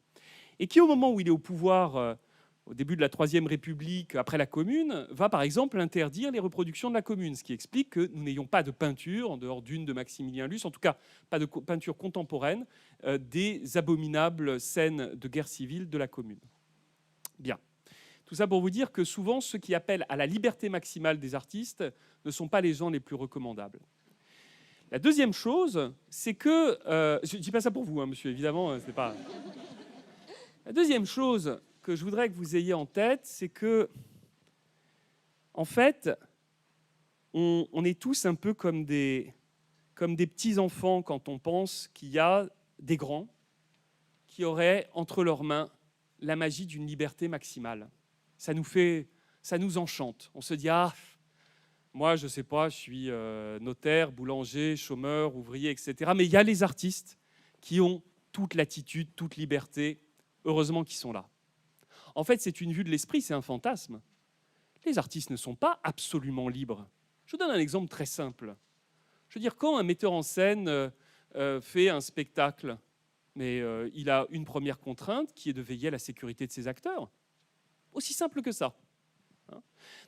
et qui, au moment où il est au pouvoir, au début de la Troisième République, après la Commune, va par exemple interdire les reproductions de la Commune, ce qui explique que nous n'ayons pas de peinture, en dehors d'une de Maximilien Luce, en tout cas pas de peinture contemporaine, des abominables scènes de guerre civile de la Commune. Bien. Tout ça pour vous dire que souvent, ceux qui appellent à la liberté maximale des artistes ne sont pas les gens les plus recommandables. La deuxième chose, c'est que... je ne dis pas ça pour vous, hein, monsieur, évidemment, c'est pas... La deuxième chose que je voudrais que vous ayez en tête, c'est que, en fait, on est tous un peu comme des petits-enfants quand on pense qu'il y a des grands qui auraient entre leurs mains la magie d'une liberté maximale. Ça nous enchante. On se dit, ah, moi, je ne sais pas, je suis notaire, boulanger, chômeur, ouvrier, etc. Mais il y a les artistes qui ont toute latitude, toute liberté. Heureusement qu'ils sont là. En fait, c'est une vue de l'esprit, c'est un fantasme. Les artistes ne sont pas absolument libres. Je vous donne un exemple très simple. Je veux dire, quand un metteur en scène fait un spectacle, Mais il a une première contrainte qui est de veiller à la sécurité de ses acteurs. Aussi simple que ça.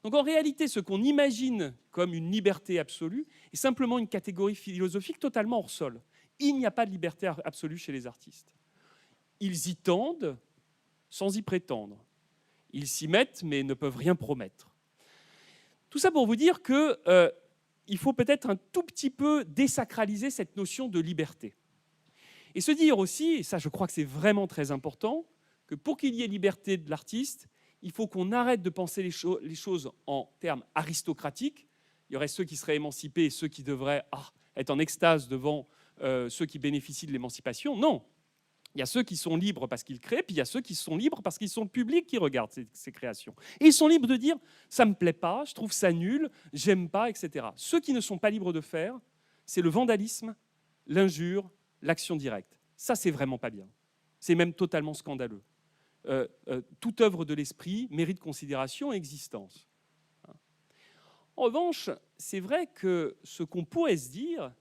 Donc en réalité, ce qu'on imagine comme une liberté absolue est simplement une catégorie philosophique totalement hors sol. Il n'y a pas de liberté absolue chez les artistes. Ils y tendent sans y prétendre. Ils s'y mettent mais ne peuvent rien promettre. Tout ça pour vous dire qu'il faut peut-être un tout petit peu désacraliser cette notion de liberté. Et se dire aussi, et ça je crois que c'est vraiment très important, que pour qu'il y ait liberté de l'artiste, il faut qu'on arrête de penser les choses en termes aristocratiques. Il y aurait ceux qui seraient émancipés et ceux qui devraient être en extase devant ceux qui bénéficient de l'émancipation. Non, il y a ceux qui sont libres parce qu'ils créent, puis il y a ceux qui sont libres parce qu'ils sont le public qui regarde ces créations. Et ils sont libres de dire « ça ne me plaît pas, je trouve ça nul, j'aime pas, etc. » Ceux qui ne sont pas libres de faire, c'est le vandalisme, l'injure, l'action directe. Ça, c'est vraiment pas bien. C'est même totalement scandaleux. Toute œuvre de l'esprit mérite considération et existence. En revanche, c'est vrai que ce qu'on pourrait se dire,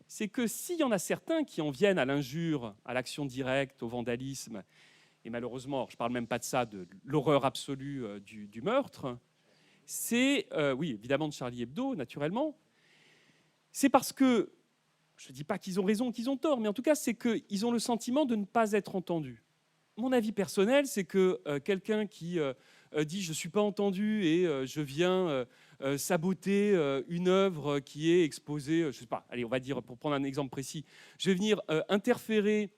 c'est que s'il y en a certains qui en viennent à l'injure, à l'action directe, au vandalisme, et malheureusement, je ne parle même pas de ça, de l'horreur absolue du meurtre, c'est, oui, évidemment de Charlie Hebdo, naturellement, c'est parce que, je ne dis pas qu'ils ont raison ou qu'ils ont tort, mais en tout cas, c'est qu'ils ont le sentiment de ne pas être entendus. Mon avis personnel, c'est que quelqu'un qui dit « je ne suis pas entendu et je viens saboter une œuvre qui est exposée, je ne sais pas, allez, on va dire, pour prendre un exemple précis, je vais venir interférer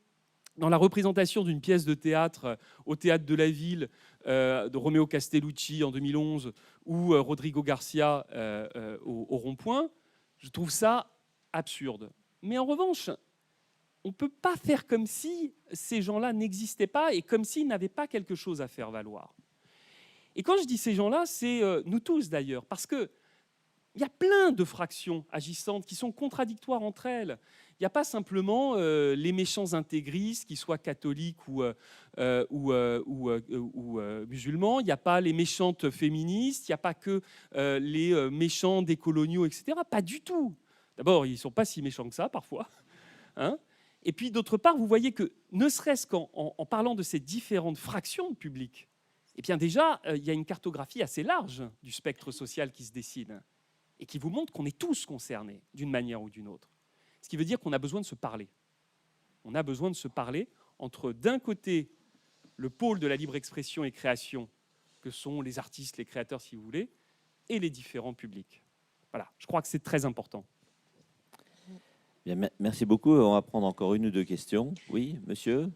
dans la représentation d'une pièce de théâtre au Théâtre de la Ville de Romeo Castellucci en 2011 ou Rodrigo Garcia au Rond-Point, je trouve ça absurde. Mais en revanche, on ne peut pas faire comme si ces gens-là n'existaient pas et comme s'ils n'avaient pas quelque chose à faire valoir. Et quand je dis ces gens-là, c'est nous tous d'ailleurs, parce qu'il y a plein de fractions agissantes qui sont contradictoires entre elles. Il n'y a pas simplement les méchants intégristes, qu'ils soient catholiques ou musulmans, il n'y a pas les méchantes féministes, il n'y a pas que les méchants décoloniaux, etc. Pas du tout. D'abord, ils ne sont pas si méchants que ça, parfois. Hein ? Et puis, d'autre part, vous voyez que, ne serait-ce qu'en parlant de ces différentes fractions de public, eh bien déjà, il y a une cartographie assez large du spectre social qui se dessine et qui vous montre qu'on est tous concernés d'une manière ou d'une autre. Ce qui veut dire qu'on a besoin de se parler. On a besoin de se parler entre, d'un côté, le pôle de la libre expression et création, que sont les artistes, les créateurs, si vous voulez, et les différents publics. Voilà, je crois que c'est très important. Bien, merci beaucoup. On va prendre encore une ou deux questions. Oui, monsieur.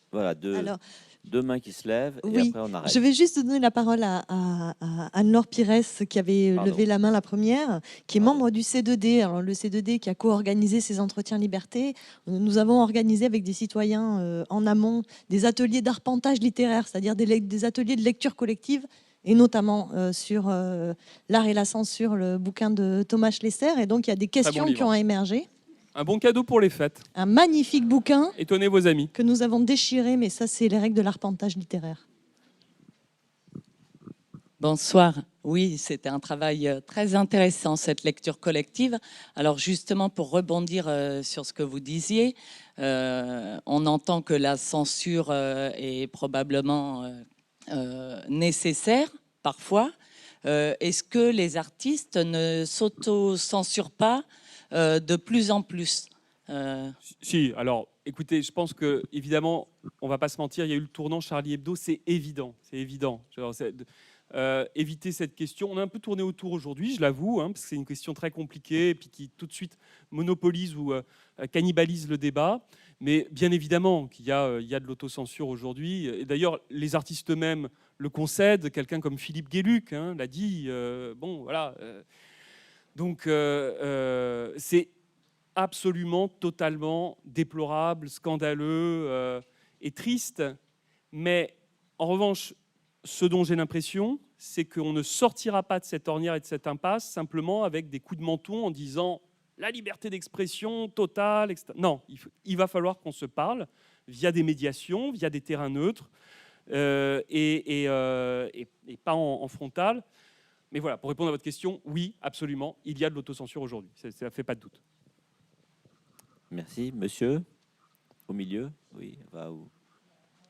Voilà, deux mains qui se lèvent et Oui, après on arrête. je vais juste donner la parole à Anne-Laure Pires qui avait levé la main la première, qui est membre du C2D. Alors, le C2D qui a co-organisé ces entretiens liberté. Nous avons organisé avec des citoyens en amont des ateliers d'arpentage littéraire, c'est-à-dire des ateliers de lecture collective, et notamment sur l'art et la censure, le bouquin de Thomas Schlesser. Et donc, il y a des questions qui ont émergé. Un bon cadeau pour les fêtes. Un magnifique bouquin. Étonnez vos amis. Que nous avons déchiré, mais ça, c'est les règles de l'arpentage littéraire. Bonsoir. Oui, c'était un travail très intéressant, cette lecture collective. Alors justement, pour rebondir sur ce que vous disiez, on entend que la censure est probablement nécessaire, parfois. Est-ce que les artistes ne s'auto-censurent pas de plus en plus? Si, alors, écoutez, je pense que, évidemment, on ne va pas se mentir, il y a eu le tournant Charlie Hebdo, c'est évident, c'est évident. Éviter cette question, on a un peu tourné autour aujourd'hui, je l'avoue, parce que c'est une question très compliquée, et puis qui tout de suite monopolise ou cannibalise le débat. Mais bien évidemment qu'il y a de l'autocensure aujourd'hui. Et d'ailleurs, les artistes eux-mêmes le concèdent. Quelqu'un comme Philippe Guéluc l'a dit. Bon, voilà. Donc, c'est absolument, totalement déplorable, scandaleux et triste. Mais en revanche, ce dont j'ai l'impression, c'est qu'on ne sortira pas de cette ornière et de cette impasse simplement avec des coups de menton en disant la liberté d'expression totale, etc. Non, il va falloir qu'on se parle via des médiations, via des terrains neutres et pas en frontal. Mais voilà, pour répondre à votre question, oui, absolument, il y a de l'autocensure aujourd'hui. Ça ne fait pas de doute. Merci. Monsieur ? Au milieu, oui,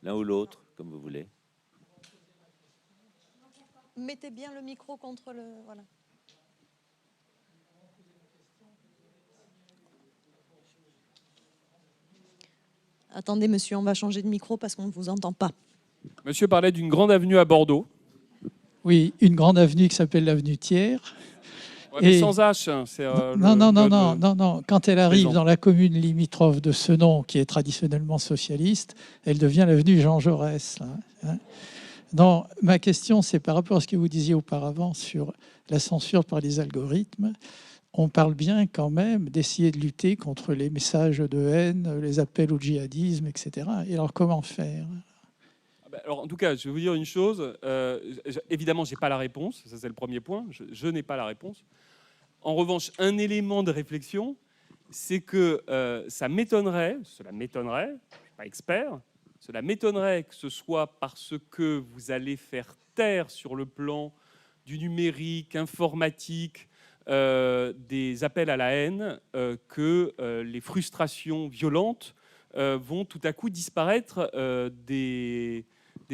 l'un ou l'autre, comme vous voulez. Mettez bien le micro contre le... Voilà. Attendez, monsieur, on va changer de micro parce qu'on ne vous entend pas. Monsieur parlait d'une grande avenue à Bordeaux. Oui, une grande avenue qui s'appelle l'avenue Thiers. Ouais, mais sans H. Hein, non. Quand elle arrive dans la commune limitrophe de Senon, qui est traditionnellement socialiste, elle devient l'avenue Jean Jaurès. Non, ma question, c'est par rapport à ce que vous disiez auparavant sur la censure par les algorithmes. On parle bien quand même d'essayer de lutter contre les messages de haine, les appels au djihadisme, etc. Et alors, comment faire ? Alors, en tout cas, je vais vous dire une chose. Évidemment, je n'ai pas la réponse. Ça, c'est le premier point. Je n'ai pas la réponse. En revanche, un élément de réflexion, c'est que cela m'étonnerait, je ne suis pas expert, cela m'étonnerait que ce soit parce que vous allez faire taire sur le plan du numérique, informatique, des appels à la haine, que les frustrations violentes vont tout à coup disparaître des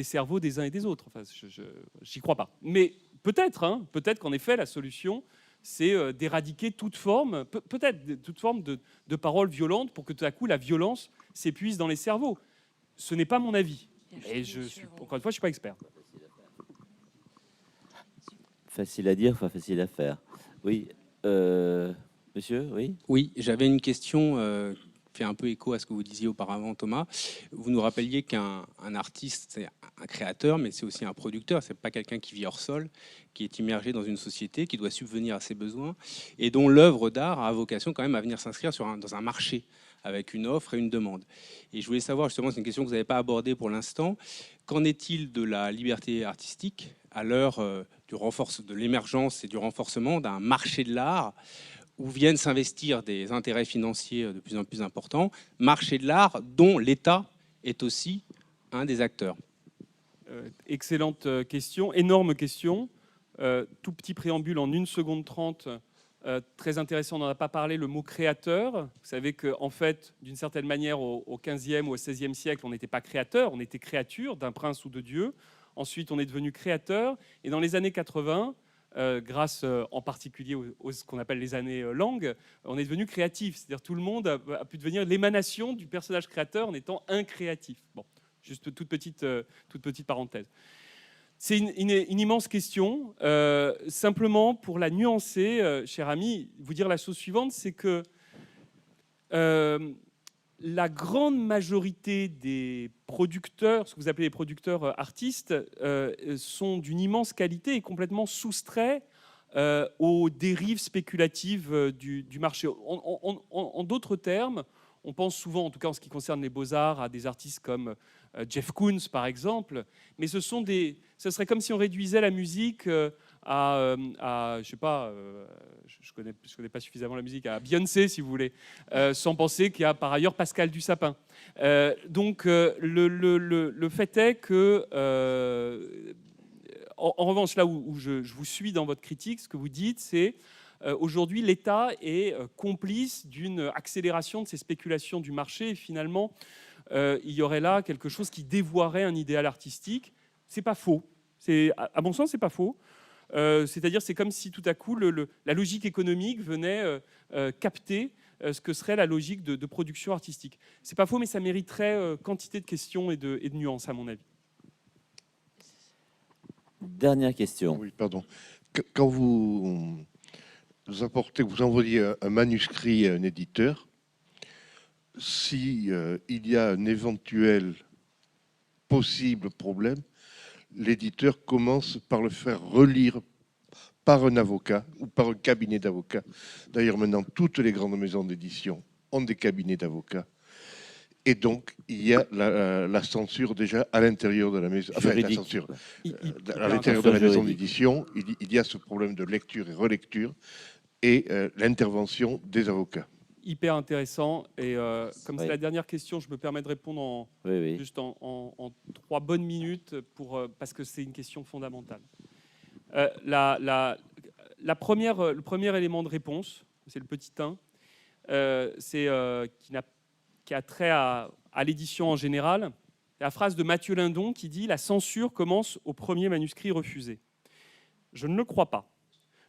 cerveaux des uns et des autres. Enfin, je n'y crois pas. Mais peut-être qu'en effet, la solution, c'est d'éradiquer toute forme, peut-être toute forme de paroles violentes pour que tout à coup la violence s'épuise dans les cerveaux. Ce n'est pas mon avis. Et encore une fois, je ne suis pas expert. Facile à dire, enfin facile à faire. Oui, monsieur, oui. Oui, j'avais une question qui fait un peu écho à ce que vous disiez auparavant, Thomas. Vous nous rappeliez qu'un artiste, c'est un créateur, mais c'est aussi un producteur. C'est pas quelqu'un qui vit hors sol, qui est immergé dans une société, qui doit subvenir à ses besoins, et dont l'œuvre d'art a vocation quand même à venir s'inscrire dans un marché, avec une offre et une demande. Et je voulais savoir, justement, c'est une question que vous n'avez pas abordée pour l'instant, qu'en est-il de la liberté artistique à l'heure de l'émergence et du renforcement d'un marché de l'art où viennent s'investir des intérêts financiers de plus en plus importants, marché de l'art dont l'État est aussi un des acteurs. Excellente question, énorme question. Tout petit préambule en 1 seconde 30. Très intéressant, on n'en a pas parlé, le mot créateur. Vous savez qu'en fait, d'une certaine manière, au 15e ou au 16e siècle, on n'était pas créateur, on était créature d'un prince ou de Dieu. Ensuite, on est devenu créateur. Et dans les années 80, grâce en particulier aux ce qu'on appelle les années langues, on est devenu créatif. C'est-à-dire tout le monde a pu devenir l'émanation du personnage créateur en étant un créatif. Bon, juste toute petite parenthèse. C'est une immense question. Simplement, pour la nuancer, cher ami, vous dire la chose suivante, c'est que la grande majorité des producteurs, ce que vous appelez les producteurs artistes, sont d'une immense qualité et complètement soustraits aux dérives spéculatives du marché. En d'autres termes, on pense souvent, en tout cas en ce qui concerne les beaux-arts, à des artistes comme Jeff Koons, par exemple, mais ce serait comme si on réduisait la musique je sais pas, je connais pas suffisamment la musique, à Beyoncé, si vous voulez, sans penser qu'il y a par ailleurs Pascal Dussapin. Donc, le fait est que, en revanche, là où je vous suis dans votre critique, ce que vous dites, c'est aujourd'hui, l'État est complice d'une accélération de ces spéculations du marché. Et finalement, il y aurait là quelque chose qui dévoierait un idéal artistique. C'est pas faux. À mon sens, c'est pas faux. C'est-à-dire, c'est comme si tout à coup, la logique économique venait capter ce que serait la logique de production artistique. C'est pas faux, mais ça mériterait quantité de questions et de nuances, à mon avis. Dernière question. Oui, pardon. Quand vous envoyez un manuscrit à un éditeur, si il y a un éventuel possible problème, l'éditeur commence par le faire relire par un avocat ou par un cabinet d'avocats. D'ailleurs, maintenant, toutes les grandes maisons d'édition ont des cabinets d'avocats. Et donc, il y a la censure déjà à l'intérieur de la maison. Enfin, la censure. À l'intérieur de la maison d'édition, il y a ce problème de lecture et relecture et l'intervention des avocats. Hyper intéressant. Et comme c'est la dernière question, je me permets de répondre juste en 3 bonnes minutes parce que c'est une question fondamentale. Le premier élément de réponse, c'est le petit 1, qui a trait à à l'édition en général. La phrase de Mathieu Lindon qui dit « La censure commence au premier manuscrit refusé ». Je ne le crois pas.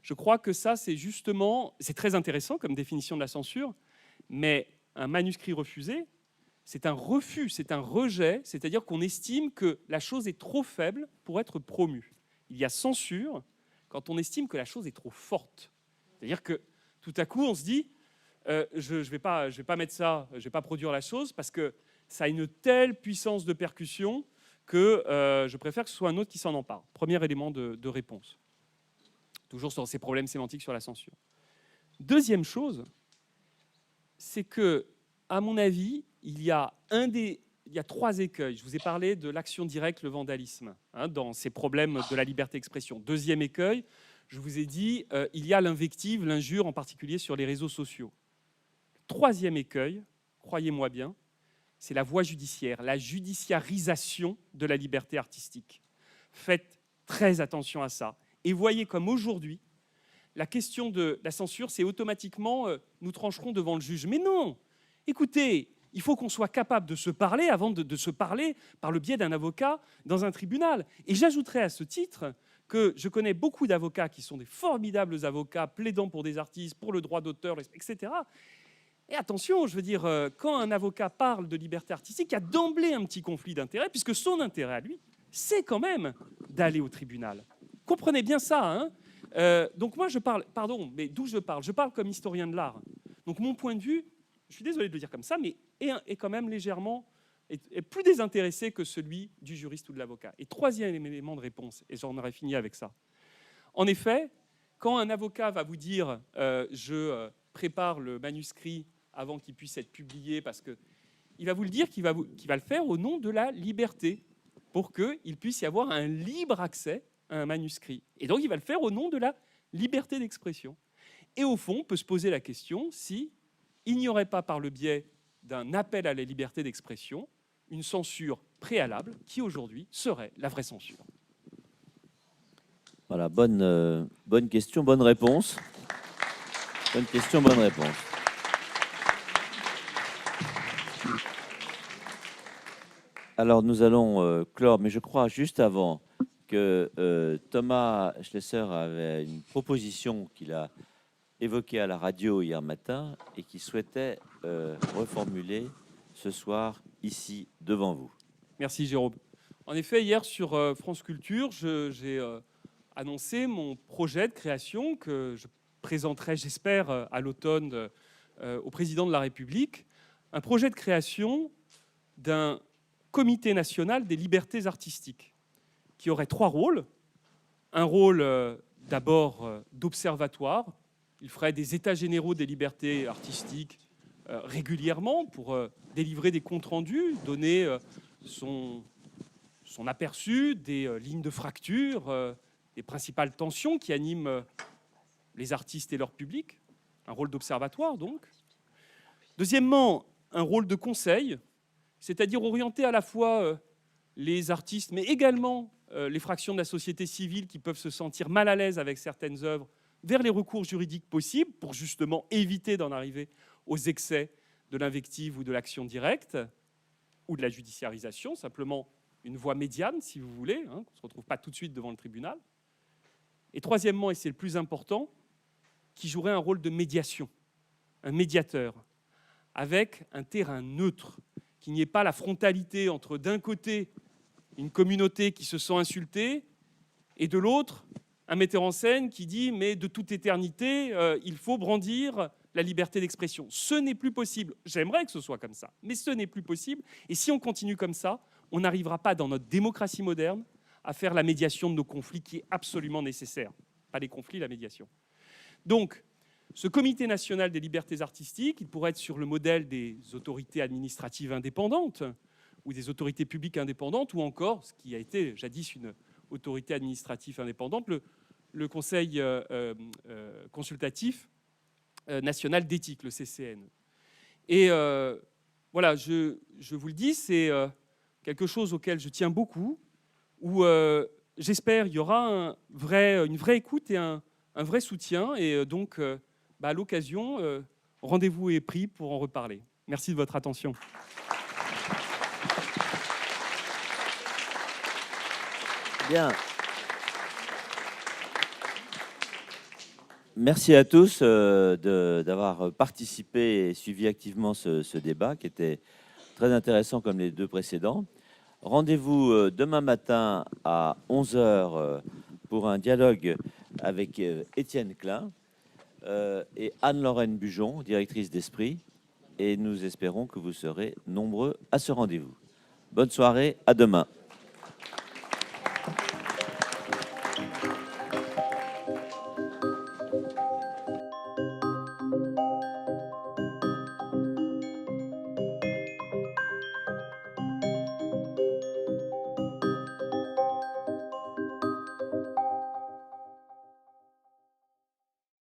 Je crois que ça, c'est justement... C'est très intéressant comme définition de la censure, mais un manuscrit refusé, c'est un refus, c'est un rejet, c'est-à-dire qu'on estime que la chose est trop faible pour être promue. Il y a censure quand on estime que la chose est trop forte. C'est-à-dire que tout à coup, on se dit je ne vais pas mettre ça, je ne vais pas produire la chose parce que ça a une telle puissance de percussion que je préfère que ce soit un autre qui s'en empare. Premier élément de réponse. Toujours sur ces problèmes sémantiques sur la censure. Deuxième chose, c'est que, à mon avis, il y a 3 écueils. Je vous ai parlé de l'action directe, le vandalisme, dans ces problèmes de la liberté d'expression. Deuxième écueil, je vous ai dit, il y a l'invective, l'injure, en particulier sur les réseaux sociaux. Troisième écueil, croyez-moi bien, c'est la voie judiciaire, la judiciarisation de la liberté artistique. Faites très attention à ça. Et voyez comme aujourd'hui, la question de la censure, c'est automatiquement nous trancherons devant le juge. Mais non, écoutez, il faut qu'on soit capable de se parler avant de se parler par le biais d'un avocat dans un tribunal. Et j'ajouterai à ce titre que je connais beaucoup d'avocats qui sont des formidables avocats plaidant pour des artistes, pour le droit d'auteur, etc. Et attention, je veux dire, quand un avocat parle de liberté artistique, il y a d'emblée un petit conflit d'intérêts, puisque son intérêt à lui, c'est quand même d'aller au tribunal. Comprenez bien ça, hein. Donc moi, je parle, pardon, mais d'où je parle? Je parle comme historien de l'art. Donc mon point de vue, je suis désolé de le dire comme ça, mais est quand même légèrement, est plus désintéressé que celui du juriste ou de l'avocat. Et troisième élément de réponse, et j'en aurais fini avec ça. En effet, quand un avocat va vous dire je prépare le manuscrit avant qu'il puisse être publié, parce qu'il va vous le dire qu'il va le faire au nom de la liberté, pour qu'il puisse y avoir un libre accès à un manuscrit. Et donc, il va le faire au nom de la liberté d'expression. Et au fond, on peut se poser la question si il n'y aurait pas, par le biais d'un appel à la liberté d'expression, une censure préalable qui, aujourd'hui, serait la vraie censure. Voilà, bonne question, bonne réponse. Bonne question, bonne réponse. Alors, nous allons clore, mais je crois juste avant que Thomas Schlesser avait une proposition qu'il a évoquée à la radio hier matin et qu'il souhaitait reformuler ce soir ici devant vous. Merci Jérôme. En effet, hier sur France Culture, j'ai annoncé mon projet de création que je présenterai, j'espère, à l'automne au président de la République, un projet de création d'un comité national des libertés artistiques qui aurait 3 rôles. Un rôle d'abord d'observatoire. Il ferait des états généraux des libertés artistiques régulièrement pour délivrer des comptes rendus, donner son aperçu des lignes de fracture, des principales tensions qui animent les artistes et leur public. Un rôle d'observatoire, donc. Deuxièmement, un rôle de conseil, c'est-à-dire orienter à la fois les artistes, mais également les fractions de la société civile qui peuvent se sentir mal à l'aise avec certaines œuvres, vers les recours juridiques possibles pour justement éviter d'en arriver aux excès de l'invective ou de l'action directe ou de la judiciarisation, simplement une voie médiane, si vous voulez, qu'on ne se retrouve pas tout de suite devant le tribunal. Et troisièmement, et c'est le plus important, qui jouerait un rôle de médiation, un médiateur, avec un terrain neutre, qu'il n'y ait pas la frontalité entre d'un côté une communauté qui se sent insultée et de l'autre un metteur en scène qui dit mais de toute éternité il faut brandir la liberté d'expression. Ce n'est plus possible. J'aimerais que ce soit comme ça, mais ce n'est plus possible. Et si on continue comme ça, on n'arrivera pas dans notre démocratie moderne à faire la médiation de nos conflits qui est absolument nécessaire. Pas les conflits, la médiation. Donc, ce comité national des libertés artistiques, il pourrait être sur le modèle des autorités administratives indépendantes ou des autorités publiques indépendantes, ou encore, ce qui a été jadis une autorité administrative indépendante, le Conseil consultatif national d'éthique, le CCN. Et voilà, je vous le dis, c'est quelque chose auquel je tiens beaucoup, où j'espère il y aura une vraie écoute et un vrai soutien, et donc à l'occasion, rendez-vous est pris pour en reparler. Merci de votre attention. Bien. Merci à tous d'avoir participé et suivi activement ce débat qui était très intéressant comme les deux précédents. Rendez-vous demain matin à 11 h pour un dialogue avec Étienne Klein et Anne-Lorraine Bujon, directrice d'Esprit. Et nous espérons que vous serez nombreux à ce rendez-vous. Bonne soirée, à demain.